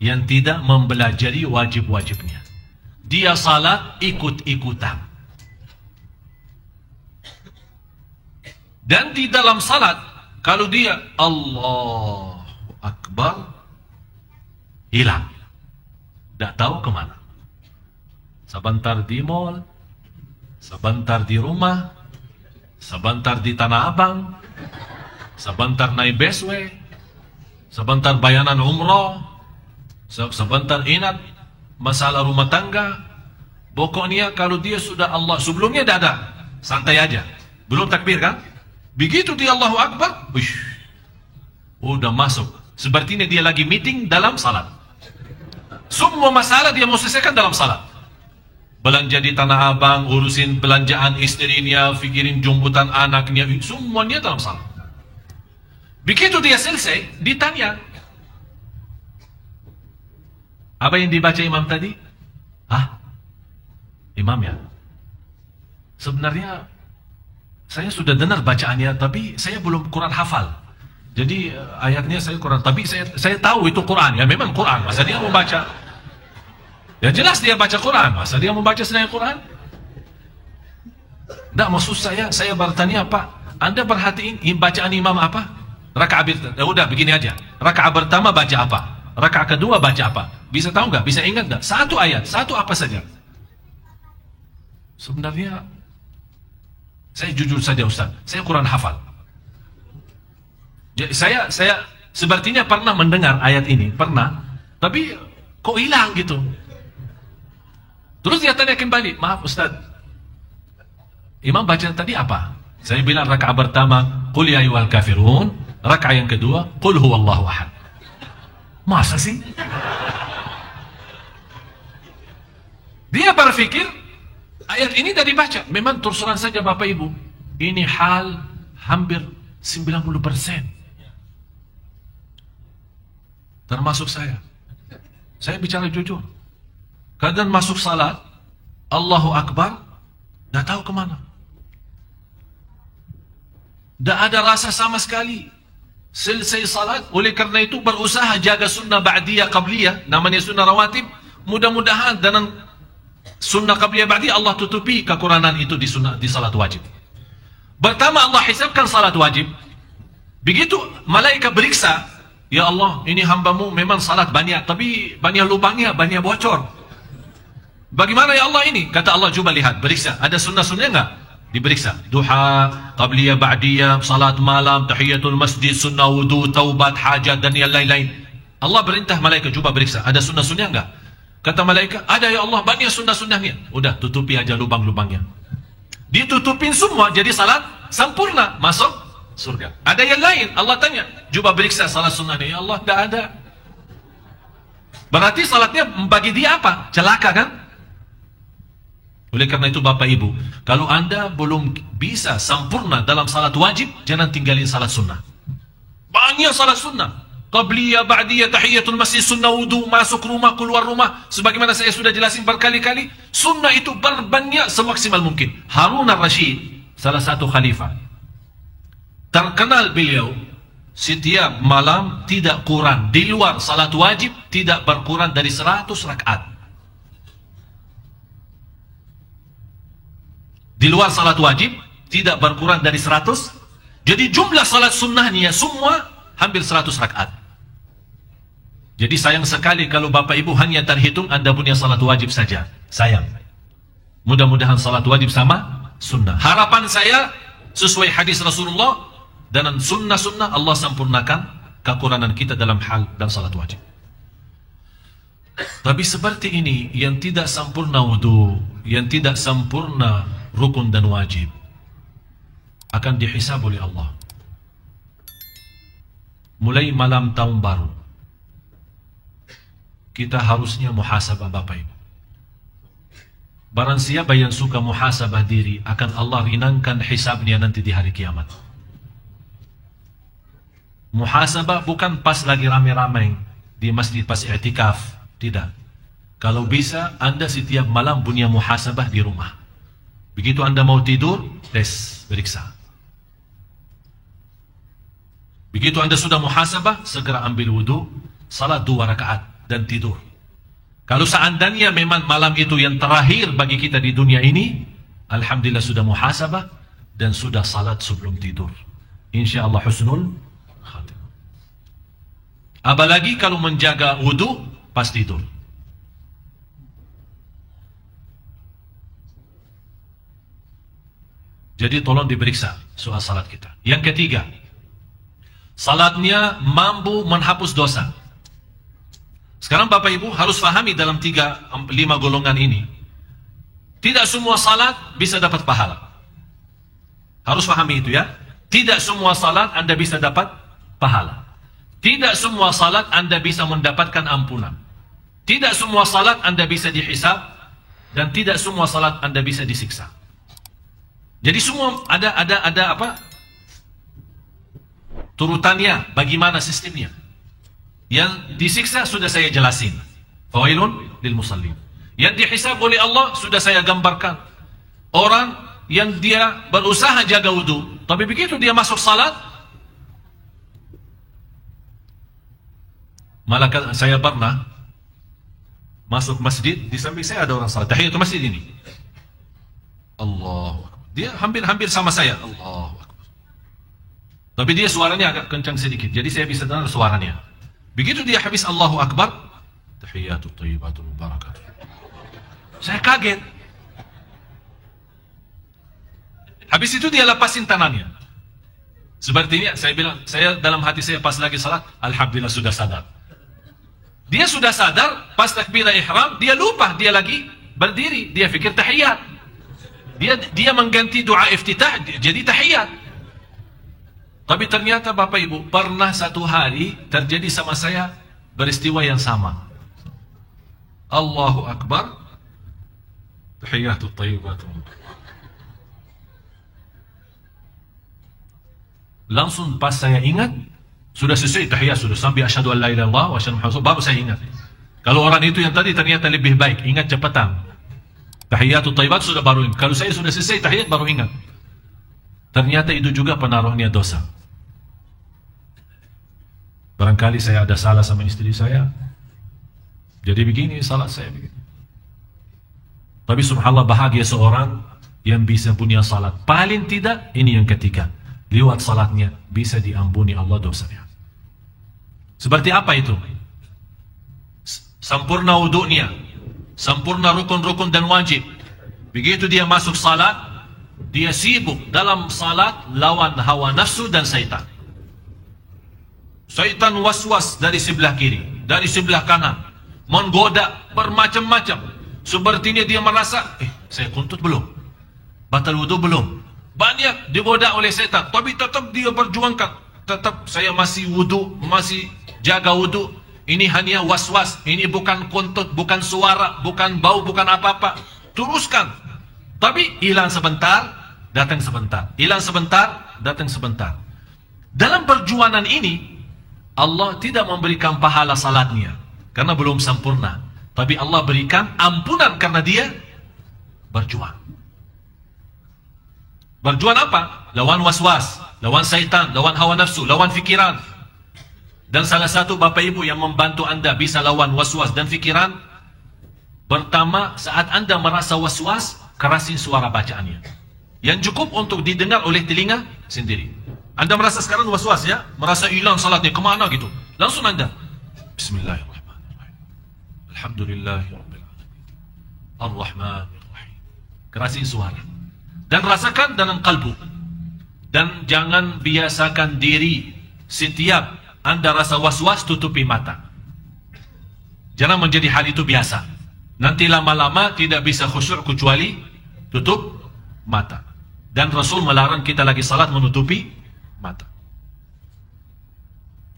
yang tidak mempelajari wajib-wajibnya. Dia salat ikut-ikutan. Dan di dalam salat, kalau dia Allahu Akbar, hilang. Tidak tahu kemana. Sebentar di mall, sebentar di rumah, sebentar di Tanah Abang, sebentar naik busway, sebentar bayanan umroh, sebentar ingat masalah rumah tangga. Pokoknya kalau dia sudah Allah, sebelumnya dah ada, santai aja, belum takbir kan? Begitu dia Allahu Akbar, udah masuk. Sepertinya dia lagi meeting dalam salat. Semua masalah dia mau selesaikan dalam salat. Belanja di Tanah Abang, urusin belanjaan istrinya, fikirin jemputan anaknya, semuanya dalam salat. Begitu dia selesai, ditanya, apa yang dibaca imam tadi? Imam ya? Sebenarnya saya sudah dengar bacaannya, tapi saya belum Quran hafal. Jadi ayatnya saya Quran, tapi saya tahu itu Quran. Ya memang Quran, masa dia mau baca? Ya jelas dia baca Quran, masa dia mau baca selain Quran? Tidak, maksud saya bertanya, Pak, Anda perhatiin bacaan imam apa? Rakaat, ya udah begini aja. Rakaat pertama baca apa? Rakaat kedua baca apa? Bisa tahu nggak? Bisa ingat nggak? Satu ayat, satu apa saja? Sebenarnya saya jujur saja Ustaz, saya Quran hafal. Saya sepertinya pernah mendengar ayat ini, pernah, tapi kok hilang gitu. Terus dia tanya kembali, maaf Ustaz, imam baca tadi apa? Saya bilang rakaat pertama, qul ya ayyuhal kafirun. Rakaat yang kedua, qul huwallahu ahad. Masa sih? Dia berpikir ayat ini tadi baca. Memang terserah saja Bapak Ibu, ini hal hampir 90%. Termasuk saya. Saya bicara jujur. Kadang masuk salat, Allahu Akbar, tidak tahu kemana. Tidak ada rasa sama sekali. Selesai salat, oleh karena itu berusaha jaga sunnah ba'diyah qabliyah, namanya sunnah rawatib. Mudah-mudahan dengan sunnah qabliyah ba'diyah Allah tutupi kekurangan itu di salat wajib. Pertama Allah hisabkan salat wajib. Begitu malaikat beriksa, ya Allah, ini hambamu memang salat banyak, tapi banyak lubangnya, banyak bocor. Bagaimana ya Allah ini? Kata Allah, coba lihat, beriksa. Ada sunnah-sunnah enggak? Diperiksa. Duha, qabliyah, ba'diyah, salat malam, tahiyatul masjid, sunnah wudu, taubat, hajat, dan yang lain-lain. Allah perintah malaikat, coba beriksa. Ada sunnah-sunnah enggak? Kata malaikat, ada ya Allah, banyak sunnah-sunnahnya. Udah, tutupi aja lubang-lubangnya. Ditutupin semua, jadi salat sempurna, masuk surga. Ada yang lain, Allah tanya, coba beriksa salat sunnahnya. Ya Allah, tidak ada. Berarti salatnya bagi dia apa? Celaka kan? Oleh karena itu Bapak Ibu, kalau Anda belum bisa sempurna dalam salat wajib, jangan tinggalin salat sunnah. Banyak salat sunnah. Qabliyah, ba'diyah, tahiyatul masjid, sunnah wudu, masuk rumah, keluar rumah. Sebagaimana saya sudah jelasin berkali-kali, sunnah itu berbanyak semaksimal mungkin. Harun al-Rashid, salah satu khalifah, terkenal beliau, setiap malam tidak kurang, di luar salat wajib, tidak berkurang dari 100 rakaat. Di luar salat wajib tidak berkurang dari 100. Jadi jumlah salat sunnahnya semua hampir 100 rakaat. Jadi sayang sekali kalau Bapak Ibu hanya terhitung Anda punya salat wajib saja. Sayang. Mudah-mudahan salat wajib sama sunnah. Harapan saya sesuai hadis Rasulullah, dan sunnah-sunnah Allah sempurnakan kekurangan kita dalam hal dan salat wajib. Tapi seperti ini, yang tidak sempurna wudu, yang tidak sempurna rukun dan wajib, akan dihisab oleh Allah. Mulai malam tahun baru, kita harusnya muhasabah Bapak Ibu. Barang siapa yang suka muhasabah diri, akan Allah ringankan hisabnya nanti di hari kiamat. Muhasabah bukan pas lagi ramai-ramai di masjid pas i'tikaf. Tidak. Kalau bisa, Anda setiap malam punya muhasabah di rumah. Begitu Anda mau tidur, tes, periksa. Begitu Anda sudah muhasabah, segera ambil wudu, salat 2 rakaat, dan tidur. Kalau seandainya memang malam itu yang terakhir bagi kita di dunia ini, alhamdulillah sudah muhasabah, dan sudah salat sebelum tidur. InsyaAllah husnul khatimah. Apalagi kalau menjaga wudu pas tidur. Jadi tolong diperiksa soal salat kita. Yang ketiga, salatnya mampu menghapus dosa. Sekarang Bapak Ibu harus pahami dalam 5 golongan ini, tidak semua salat bisa dapat pahala. Harus pahami itu ya. Tidak semua salat Anda bisa dapat pahala. Tidak semua salat Anda bisa mendapatkan ampunan. Tidak semua salat Anda bisa dihisab, dan tidak semua salat Anda bisa disiksa. Jadi semua ada apa? Turutannya, bagaimana sistemnya. Yang disiksa sudah saya jelasin. Fawailun lil musallin. Yang dihisab oleh Allah sudah saya gambarkan. Orang yang dia berusaha jaga wudu, tapi begitu dia masuk salat, malah saya pernah masuk masjid, di samping saya ada orang salat tahiyatul masjid ini. Allah, dia hampir sama saya. Allah, tapi dia suaranya agak kencang sedikit, jadi saya bisa dengar suaranya. Begitu dia habis Allahu Akbar, tahiyatul thayyibatul mubarakatuh, saya kaget. Habis itu dia lepasin tangannya. Sepertinya saya bilang, saya dalam hati saya pas lagi salat, alhamdulillah sudah sadar. Dia sudah sadar, pas takbirah ihram, dia lupa, dia lagi berdiri, dia fikir tahiyat. Dia mengganti doa iftitah jadi tahiyat. Tapi ternyata Bapak Ibu, pernah satu hari terjadi sama saya peristiwa yang sama. Allahu Akbar, tahiyatul thayyibatul. Langsung pas saya ingat, sudah selesai tahiyat, sudah sampai asyhadu an la ilaha illallah wa asyhadu anna muhammadan, baru saya ingat. Kalau orang itu yang tadi ternyata lebih baik, ingat cepatan. Tahiyatul thayyibat sudah baru ingat. Kalau saya sudah selesai tahiyat baru ingat. Ternyata itu juga penaruhnya dosa. Barangkali saya ada salah sama istri saya, jadi begini salah saya begini. Tapi subhanallah, bahagia seorang yang bisa punya salat. Paling tidak ini yang ketiga, lewat salatnya bisa diampuni Allah dosanya. Seperti apa itu? Sempurna wudunya, sempurna rukun-rukun dan wajib. Begitu dia masuk salat, dia sibuk dalam salat lawan hawa nafsu dan syaitan. Syaitan was-was dari sebelah kiri, dari sebelah kanan, menggoda bermacam-macam. Sepertinya dia merasa, saya kuntut belum? Batal wudu belum? Banyak digoda oleh setan, tapi tetap dia perjuangkan. Tetap saya masih wudu, masih jaga wudu. Ini hanya was-was, ini bukan kuntut, bukan suara, bukan bau, bukan apa-apa. Teruskan. Tapi hilang sebentar, datang sebentar. Hilang sebentar, datang sebentar. Dalam perjuangan ini, Allah tidak memberikan pahala salatnya karena belum sempurna. Tapi Allah berikan ampunan karena dia berjuang. Berjuang apa? Lawan was-was, lawan syaitan, lawan hawa nafsu, lawan fikiran. Dan salah satu Bapak Ibu yang membantu Anda bisa lawan was-was dan fikiran, pertama, saat Anda merasa was-was, kerasin suara bacaannya. Yang cukup untuk didengar oleh telinga sendiri. Anda merasa sekarang was-was ya, merasa hilang salatnya, kemana gitu. Langsung Anda, Bismillahirrahmanirrahim. Alhamdulillahirrahmanirrahim. Ar-Rahmanirrahim. Kerasin suara. Dan rasakan dalam kalbu. Dan jangan biasakan diri setiap Anda rasa was-was, tutupi mata. Jangan menjadi hal itu biasa. Nanti lama-lama tidak bisa khusyuk kecuali tutup mata. Dan Rasul melarang kita lagi salat menutupi mata.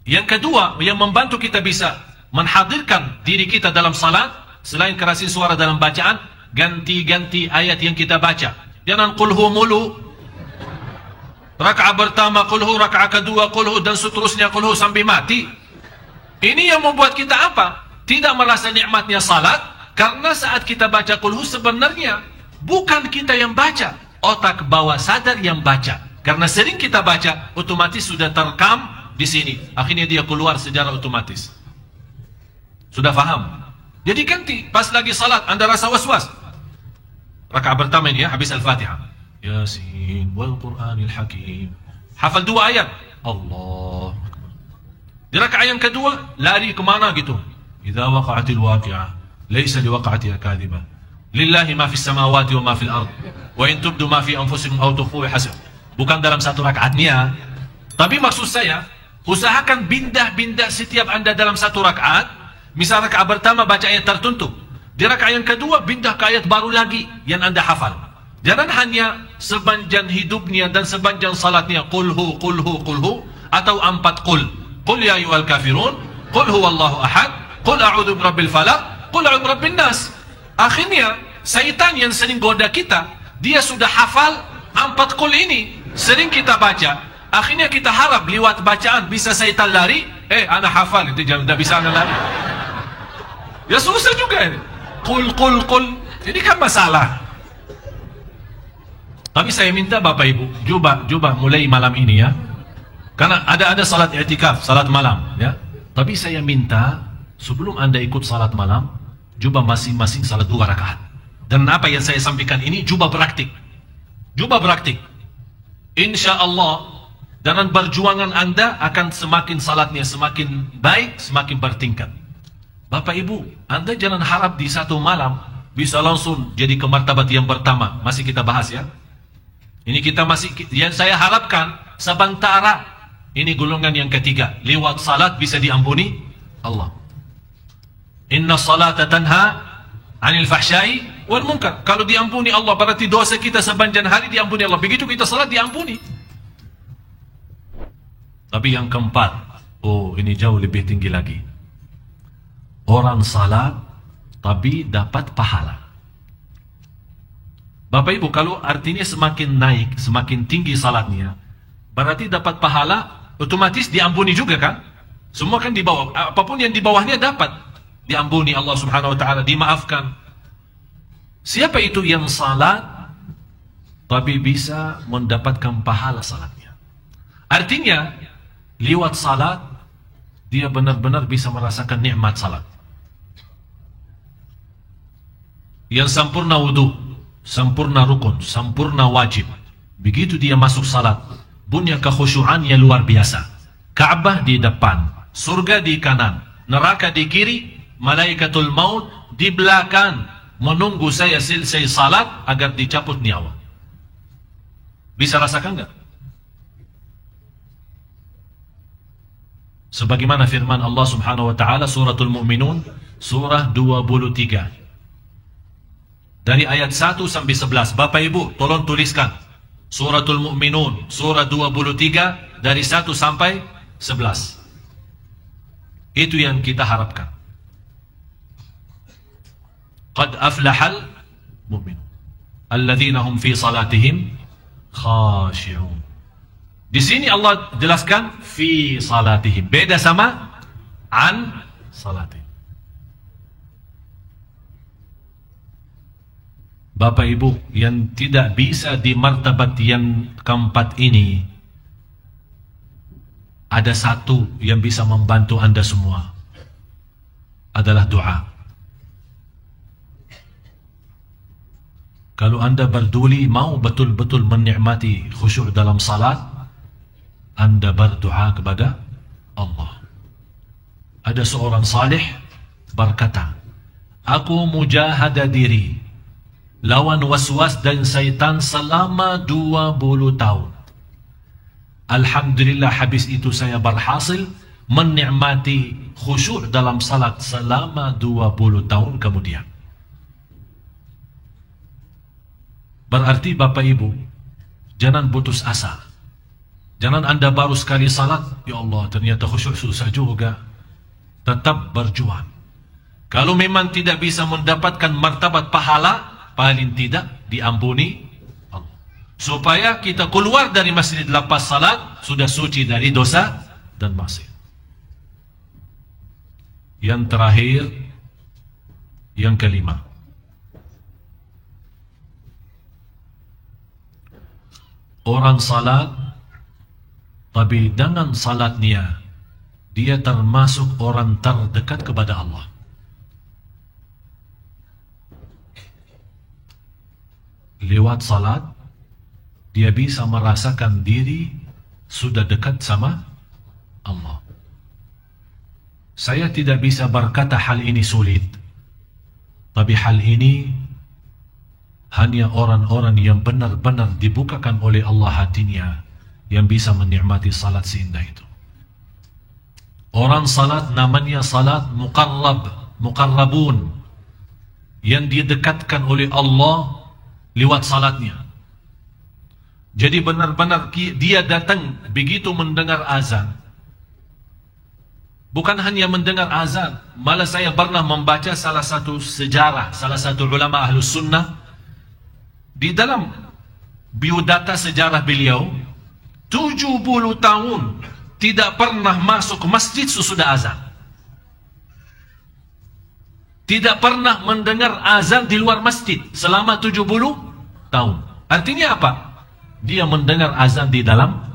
Yang kedua, yang membantu kita bisa menghadirkan diri kita dalam salat, selain kerasin suara dalam bacaan, ganti-ganti ayat yang kita baca. Jangan qulhu mulu. Rakaat pertama qulhu, rakaat kedua qulhu, dan seterusnya qulhu sampai mati. Ini yang membuat kita apa? Tidak merasa nikmatnya salat, karena saat kita baca qul hu sebenarnya bukan kita yang baca, otak bawah sadar yang baca. Karena sering kita baca, otomatis sudah terekam di sini. Akhirnya dia keluar secara otomatis. Sudah faham? Jadi ganti, pas lagi salat Anda rasa was-was. Rakaat pertama ini ya, habis Al-Fatihah. Yasin wal Qur'anil Hakim. Hafal 2 ayat. Allah. Di rakaat yang kedua, lari kemana gitu. Idza waqa'atil waqi'ah, laysa liwaqa'atiha kadhibah. Lillahi ma fis samawati wa ma fil ard. Wa in tubdu ma fi anfusikum aw tukhfuhu hasib. Bukan dalam satu rakaatnya. Tapi maksud saya, usahakan pindah-pindah setiap Anda dalam satu rakaat. Misal rakaat pertama baca ayat tertentu. Di rakaat yang kedua pindah ke ayat baru lagi yang Anda hafal. Jangan hanya sepanjang hidupnya dan sepanjang salatnya qul hu qul hu qul hu atau 4 qul. Qul ya ayyuhal kafirun, qul huwallahu ahad, qul a'udzu birabbil falaq, qul a'udzu birabbin nas. Akhirnya syaitan yang sering goda kita, dia sudah hafal 4 qul ini, sering kita baca. Akhirnya kita harap lewat bacaan bisa syaitan lari, ana hafal itu jangan bisa ana lari. Ya susah juga ini. Qul. Ini kan masalah. Tapi saya minta Bapak Ibu, coba mulai malam ini ya. Karena ada salat i'tikaf, salat malam ya. Tapi saya minta sebelum Anda ikut salat malam, coba masing-masing salat 2 rakaat. Dan apa yang saya sampaikan ini coba praktik. Coba praktik. Insya Allah dengan perjuangan Anda akan semakin salatnya semakin baik, semakin bertingkat. Bapak Ibu, Anda jangan harap di satu malam bisa langsung jadi ke martabat yang pertama. Masih kita bahas ya. Ini kita masih, yang saya harapkan sementara ini golongan yang ketiga. Lewat salat bisa diampuni Allah. Inna salata tanha anil fahsyai wal munkar. Kalau diampuni Allah berarti dosa kita sepanjang hari diampuni Allah. Begitu kita salat diampuni. Tapi yang keempat, ini jauh lebih tinggi lagi. Orang salat tapi dapat pahala. Bapak Ibu, kalau artinya semakin naik, semakin tinggi salatnya, berarti dapat pahala, otomatis diampuni juga kan? Semua kan di bawah, apapun yang di bawahnya dapat diampuni Allah Subhanahu wa taala, dimaafkan. Siapa itu yang salat tapi bisa mendapatkan pahala salatnya? Artinya lewat salat dia benar-benar bisa merasakan nikmat salat. Yang sempurna wudu, sempurna rukun, sempurna wajib. Begitu dia masuk salat, punya kekhusyuan yang luar biasa. Ka'bah di depan, surga di kanan, neraka di kiri, malaikatul maut di belakang menunggu saya selesai salat agar dicabut nyawa. Bisa rasakan enggak? Sebagaimana firman Allah Subhanahu wa taala suratul Mu'minun surah 23. Dari ayat 1 sampai 11. Bapak Ibu, tolong tuliskan. Suratul Mu'minun, surah 23, dari 1 sampai 11. Itu yang kita harapkan. Qad aflahal mu'minun alladzina hum fi salatihim khashi'un. Di sini Allah jelaskan fi salatihim. Beda sama an salatihim. Bapak Ibu, yang tidak bisa di martabat yang keempat ini, ada satu yang bisa membantu Anda semua, adalah doa. Kalau Anda berduli, mau betul-betul menikmati khusyuk dalam salat, Anda berdoa kepada Allah. Ada seorang salih berkata, aku mujahadah diri lawan waswas dan syaitan selama 20 tahun. Alhamdulillah habis itu saya berhasil menikmati khusyuk dalam salat selama 20 tahun kemudian. Berarti Bapak Ibu, jangan putus asa. Jangan Anda baru sekali salat, ya Allah ternyata khusyuk susah juga. Tetap berjuang. Kalau memang tidak bisa mendapatkan martabat pahala, paling tidak diampuni Allah. Supaya kita keluar dari masjid lepas salat sudah suci dari dosa dan maksiat. Yang terakhir, yang kelima. Orang salat, tapi dengan salatnya dia termasuk orang terdekat kepada Allah. Lewat salat, dia bisa merasakan diri sudah dekat sama Allah. Saya tidak bisa berkata hal ini sulit, tapi hal ini hanya orang-orang yang benar-benar dibukakan oleh Allah hatinya yang bisa menikmati salat seindah itu. Orang salat namanya salat muqarrabun, yang didekatkan oleh Allah lewat salatnya. Jadi benar-benar dia datang begitu mendengar azan. Bukan hanya mendengar azan, malah saya pernah membaca salah satu sejarah, salah satu ulama Ahlus Sunnah. Di dalam biodata sejarah beliau, 70 tahun tidak pernah masuk ke masjid sesudah azan. Tidak pernah mendengar azan di luar masjid selama 70 tahun. Artinya apa? Dia mendengar azan di dalam,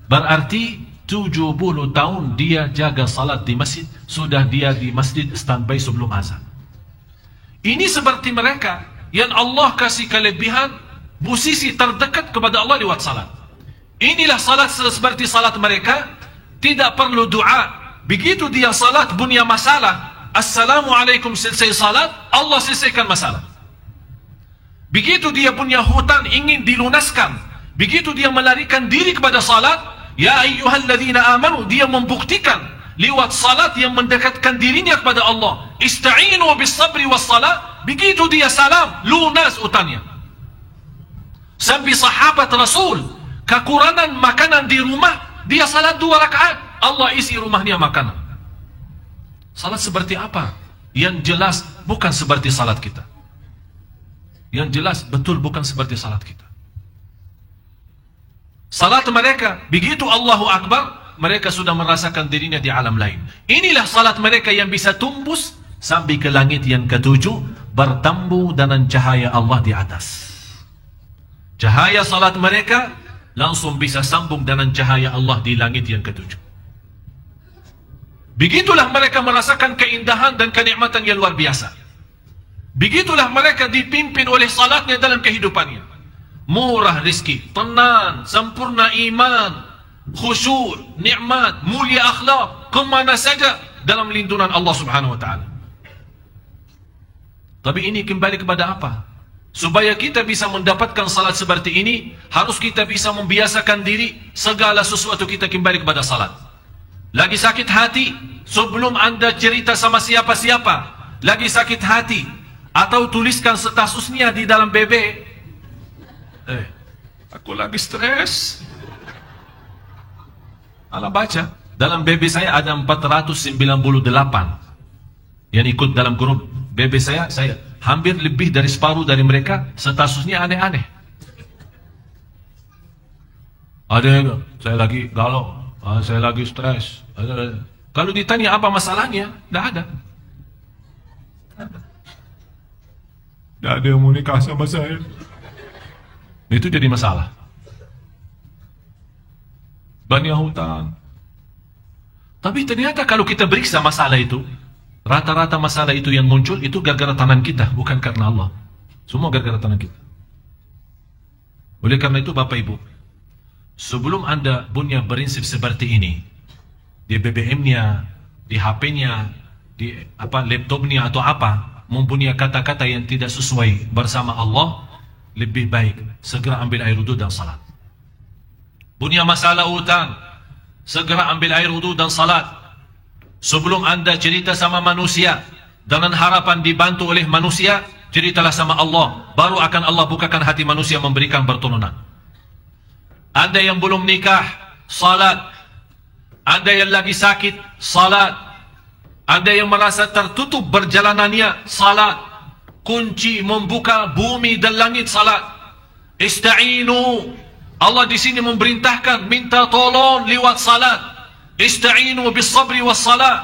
berarti 70 tahun dia jaga salat di masjid, sudah dia di masjid standby sebelum azan. Ini seperti mereka yang Allah kasih kelebihan posisi terdekat kepada Allah lewat salat. Inilah salat seperti salat mereka, tidak perlu doa. Begitu dia salat punya masalah, Assalamualaikum, selesai salat, Allah selesaikan masalah. Begitu dia punya hutang ingin dilunaskan, begitu dia melarikan diri kepada salat, ya ayyuhalladzina amanu, dia membuktikan lewat salat yang mendekatkan dirinya kepada Allah. Ista'inu bis sabri was salat. Begitu dia salam, lunas utangnya. Sampai sahabat Rasul kekurangan makanan di rumah, dia salat 2 rakaat, Allah isi rumahnya makanan. Salat seperti apa? Yang jelas bukan seperti salat kita. Yang jelas betul bukan seperti salat kita. Salat mereka, begitu Allahu Akbar, mereka sudah merasakan dirinya di alam lain. Inilah salat mereka yang bisa tembus sampai ke langit yang ke-7, bertambu dengan cahaya Allah di atas. Cahaya salat mereka langsung bisa sambung dengan cahaya Allah di langit yang ke-7. Begitulah mereka merasakan keindahan dan kenikmatan yang luar biasa. Begitulah mereka dipimpin oleh salatnya dalam kehidupannya. Murah rizki, tenang, sempurna iman, khusyuk, nikmat, mulia akhlak, kemana saja dalam lindungan Allah Subhanahu wa ta'ala. Tapi ini kembali kepada apa? Supaya kita bisa mendapatkan salat seperti ini, harus kita bisa membiasakan diri, segala sesuatu kita kembali kepada salat. Lagi sakit hati, sebelum anda cerita sama siapa-siapa, lagi sakit hati, atau tuliskan statusnya di dalam BB, aku lagi stres. Alah baca, dalam BB saya ada 498 yang ikut dalam grup BB saya hampir lebih dari separuh dari mereka statusnya aneh-aneh. Ada saya lagi galau, saya lagi stres. Kalau ditanya apa masalahnya, tidak ada. Tidak ada yang mau nikah sama saya. Itu jadi masalah. Banyak hutang. Tapi ternyata kalau kita periksa masalah itu, rata-rata masalah itu yang muncul itu gara-gara tangan kita, bukan karena Allah. Semua gara-gara tangan kita. Oleh karena itu Bapak Ibu, sebelum anda punya prinsip seperti ini, di BBM-nya, di HP-nya, di laptopnya atau apa, mempunyai kata-kata yang tidak sesuai bersama Allah, lebih baik segera ambil air wudu dan salat. Punya masalah utang, segera ambil air wudu dan salat. Sebelum anda cerita sama manusia dengan harapan dibantu oleh manusia, ceritalah sama Allah, baru akan Allah bukakan hati manusia memberikan pertolongan. Anda yang belum nikah, salat. Anda yang lagi sakit, salat. Anda yang merasa tertutup perjalanannya, salat. Kunci membuka bumi dan langit, salat. Ista'inu. Allah di sini memerintahkan minta tolong lewat salat. Ista'inu bis sabri was salat.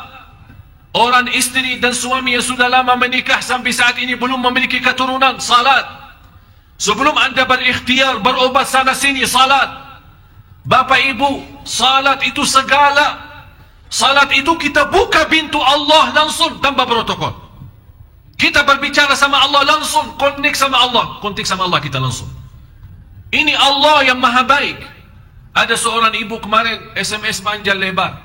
Orang istri dan suami yang sudah lama menikah sampai saat ini belum memiliki keturunan, salat. Sebelum anda berikhtiar, berobat sana sini, salat. Bapak ibu, salat itu segala. Salat itu kita buka pintu Allah langsung tanpa protokol. Kita berbicara sama Allah langsung, kontak sama Allah kita langsung. Ini Allah yang maha baik. Ada seorang ibu kemarin SMS panjang lebar,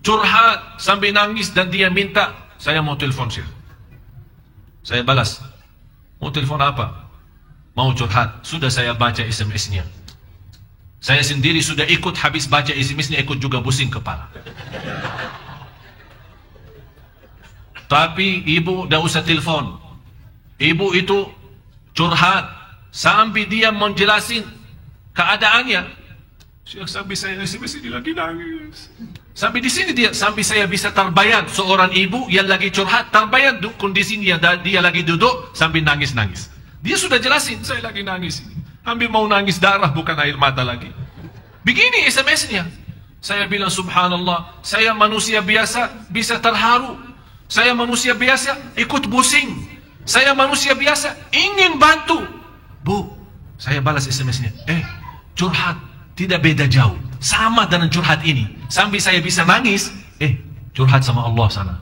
curhat sambil nangis, dan dia minta, saya mau telepon Syekh. Saya balas, mau telepon apa? Mau curhat. Sudah saya baca SMS-nya. Saya sendiri sudah ikut, habis baca SMS-nya ikut juga pusing kepala. Tapi ibu dah usah telepon. Ibu itu curhat sampai dia menjelasin keadaannya. Syekh, sampai saya SMS ini lagi nangis. Sampai di sini sampai saya bisa terbayang seorang ibu yang lagi curhat, terbayang kondisinya, dia lagi duduk sambil nangis-nangis. Dia sudah jelasin, saya lagi nangis ini. Ambil mau nangis darah, bukan air mata lagi. Begini SMS-nya. Saya bilang, subhanallah, saya manusia biasa bisa terharu. Saya manusia biasa ikut pusing. Saya manusia biasa ingin bantu. Bu, saya balas SMS-nya. Curhat tidak beda jauh, sama dengan curhat ini. Sampai saya bisa nangis, curhat sama Allah sana.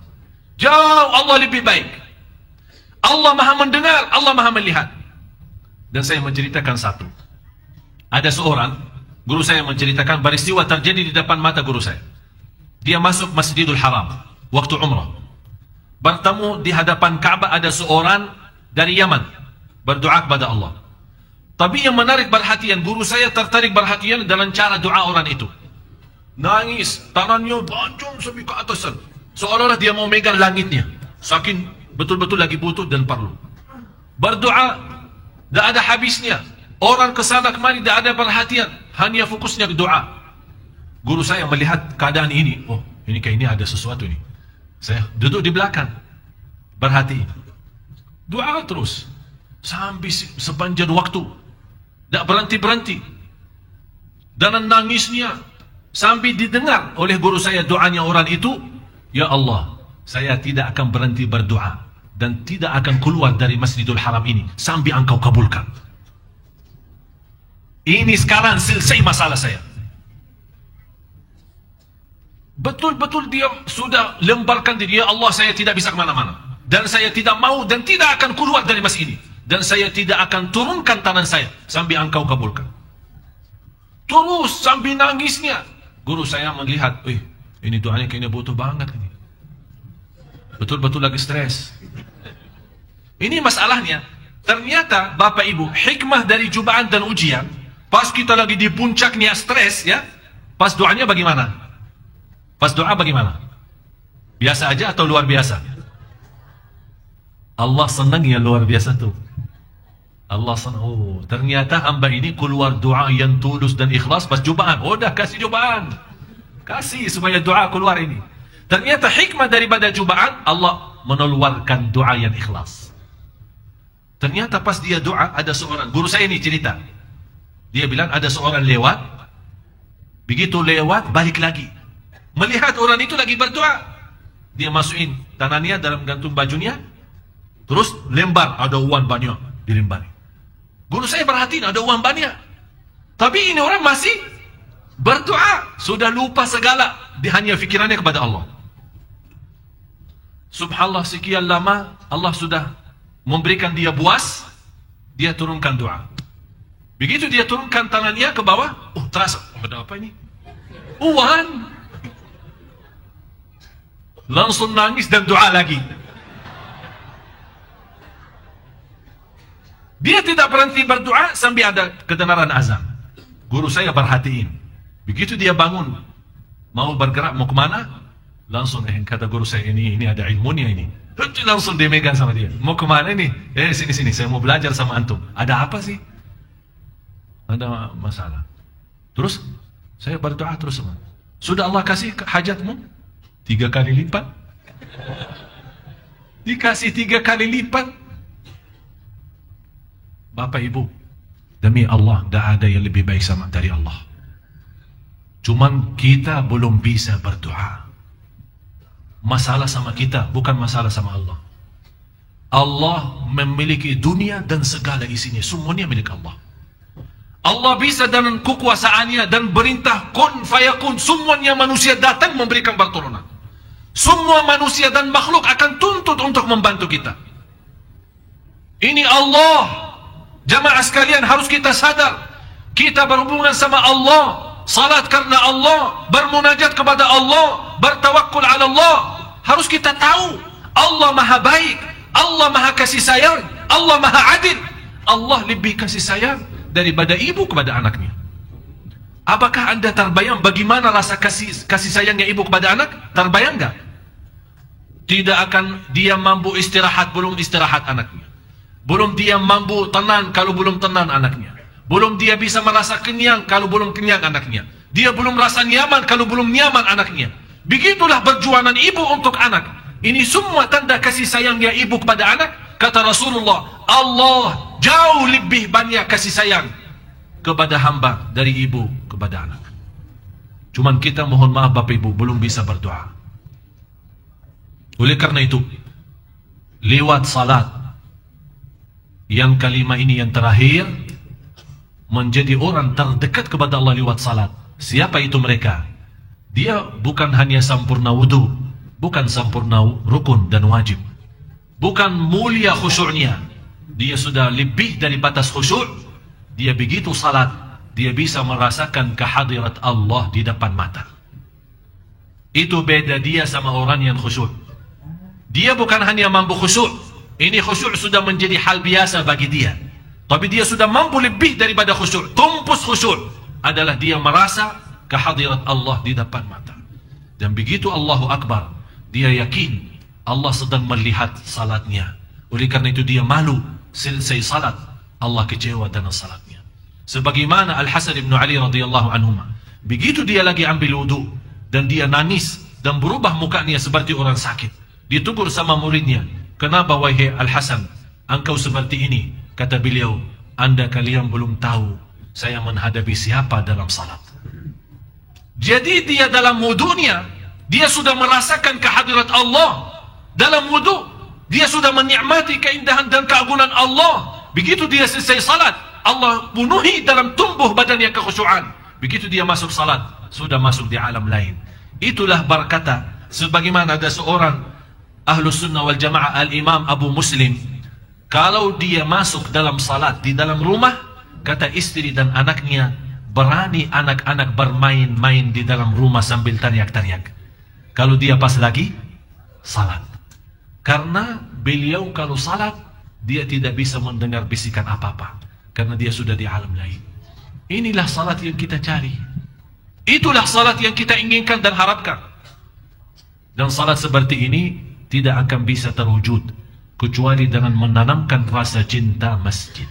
Jauh Allah lebih baik. Allah maha mendengar, Allah maha melihat. Dan saya menceritakan satu. Ada seorang, guru saya menceritakan peristiwa terjadi di depan mata guru saya. Dia masuk Masjidul Haram, waktu umrah. Bertemu di hadapan Ka'bah ada seorang dari Yaman, berdoa kepada Allah. Tapi yang menarik perhatian, guru saya tertarik perhatian dalam cara doa orang itu. Nangis, tangannya panjang sampai ke atasan. Seolah-olah dia mau megang langitnya. Saking betul-betul lagi butuh dan perlu. Berdoa, tidak ada habisnya. Orang kesana kemari tidak ada perhatian. Hanya fokusnya ke doa. Guru saya melihat keadaan ini. Oh, ini kayaknya ada sesuatu ini. Saya duduk di belakang. Berhati. Doa terus. Sampai sepanjang waktu. Tak berhenti-berhenti. Dan nangisnya sampai didengar oleh guru saya doanya orang itu. Ya Allah, saya tidak akan berhenti berdoa dan tidak akan keluar dari Masjidul Haram ini sampai engkau kabulkan. Ini sekarang selesai masalah saya. Betul-betul dia sudah lemparkan diri. Ya Allah, saya tidak bisa kemana-mana. Dan saya tidak mau dan tidak akan keluar dari masjid ini. Dan saya tidak akan turunkan tangan saya sampai engkau kabulkan. Terus sampai nangisnya. Guru saya melihat, ini doanya kayaknya butuh banget ini. Betul-betul lagi stres. Ini masalahnya. Ternyata Bapak Ibu, hikmah dari cobaan dan ujian, pas kita lagi di puncaknya stres ya, pas doanya bagaimana? Pas doa bagaimana? Biasa aja atau luar biasa? Allah senang ya luar biasa tuh. Allah senang. Oh, ternyata hamba ini keluar doa yang tulus dan ikhlas pas cobaan. Oh, dah kasih cobaan. Kasih supaya doa keluar ini. Ternyata hikmah daripada cobaan, Allah mengeluarkan doa yang ikhlas. Ternyata pas dia doa, ada seorang, guru saya ini cerita. Dia bilang ada seorang lewat. Begitu lewat, balik lagi. Melihat orang itu lagi berdoa. Dia masukin tangannya dalam gantung bajunya. Terus lembar, ada uang banyak dilempari. Guru saya perhatiin ada uang banyak. Tapi ini orang masih berdoa. Sudah lupa segala. Dia hanya fikirannya kepada Allah. Subhanallah, sekian lama Allah sudah memberikan dia buas. Dia turunkan doa. Begitu dia turunkan tangannya ke bawah. Oh, terasa. Oh, ada apa ini? Uang. Langsung nangis dan doa lagi. Dia tidak berhenti berdoa sampai ada kedengaran azan. Guru saya perhatiin. Begitu dia bangun, mau bergerak, mau kemana? Langsung kata guru saya, ini ada ilmunya ini. Langsung dia megang sama dia. Mau kemana ini? Sini, saya mau belajar sama antum. Ada apa sih? Ada masalah. Terus, saya berdoa terus sama. Sudah Allah kasih hajatmu? 3 kali lipat. Dikasih 3 kali lipat. Bapak Ibu, demi Allah, tidak ada yang lebih baik sama dari Allah. Cuman kita belum bisa berdoa. masalah sama kita, bukan masalah sama Allah. Allah memiliki dunia dan segala isinya, semuanya milik Allah. Allah bisa dengan kekuasaannya dan perintah kun fayakun, semuanya manusia datang memberikan pertolongan. Semua manusia dan makhluk akan tuntut untuk membantu kita. Ini Allah. Jamaah sekalian, harus kita sadar, kita berhubungan sama Allah, salat karena Allah, bermunajat kepada Allah, bertawakul ala Allah. Harus kita tahu Allah maha baik, Allah maha kasih sayang, Allah maha adil. Allah lebih kasih sayang daripada ibu kepada anaknya. Apakah anda terbayang bagaimana rasa kasih sayangnya ibu kepada anak? Terbayang enggak? Tidak akan dia mampu istirahat belum istirahat anaknya. Belum dia mampu tenang kalau belum tenang anaknya. Belum dia bisa merasa kenyang kalau belum kenyang anaknya. Dia belum rasa nyaman kalau belum nyaman anaknya. Begitulah perjuangan ibu untuk anak. Ini semua tanda kasih sayangnya ibu kepada anak. Kata Rasulullah, Allah jauh lebih banyak kasih sayang kepada hamba dari ibu kepada anak. Cuman kita mohon maaf Bapak Ibu belum bisa berdoa. Oleh karena itu, lewat salat yang kalimat ini yang terakhir, menjadi orang terdekat kepada Allah lewat salat. Siapa itu mereka? Dia bukan hanya sempurna wudu, bukan sempurna rukun dan wajib, bukan mulia khusyuknya. Dia sudah lebih dari batas khusyuk. Dia begitu salat, dia bisa merasakan kehadirat Allah di depan mata. Itu beda dia sama orang yang khusyuk. Dia bukan hanya mampu khusyuk, ini khusyuk sudah menjadi hal biasa bagi dia. Tapi dia sudah mampu lebih daripada khusyuk. Tumpus khusyuk adalah dia merasa kehadirat Allah di depan mata. Dan begitu Allahu Akbar, dia yakin Allah sedang melihat salatnya. Oleh karena itu dia malu. Selesai salat, Allah kecewa dengan salatnya. Sebagaimana Al-Hasan ibn Ali radhiyallahu anhuma, begitu dia lagi ambil wudu dan dia nangis dan berubah mukanya seperti orang sakit. Ditegur sama muridnya, kenapa wahai Al-Hasan, engkau seperti ini? Kata beliau, anda kalian belum tahu saya menghadapi siapa dalam salat. Jadi dia dalam wudunya, dia sudah merasakan kehadirat Allah. Dalam wudu, dia sudah menikmati keindahan dan keagungan Allah. Begitu dia selesai salat, Allah penuhi dalam tumbuh badannya kekhusyuan. Begitu dia masuk salat, sudah masuk di alam lain. Itulah berkata, sebagaimana ada seorang Ahlus Sunnah wal Jamaah Al-Imam Abu Muslim, kalau dia masuk dalam salat di dalam rumah, kata istri dan anaknya, berani anak-anak bermain-main di dalam rumah sambil teriak-teriak. Kalau dia pas lagi salat. Karena beliau kalau salat, dia tidak bisa mendengar bisikan apa-apa. Karena dia sudah di alam lain. Inilah salat yang kita cari. Itulah salat yang kita inginkan dan harapkan. Dan salat seperti ini tidak akan bisa terwujud kecuali dengan menanamkan rasa cinta masjid.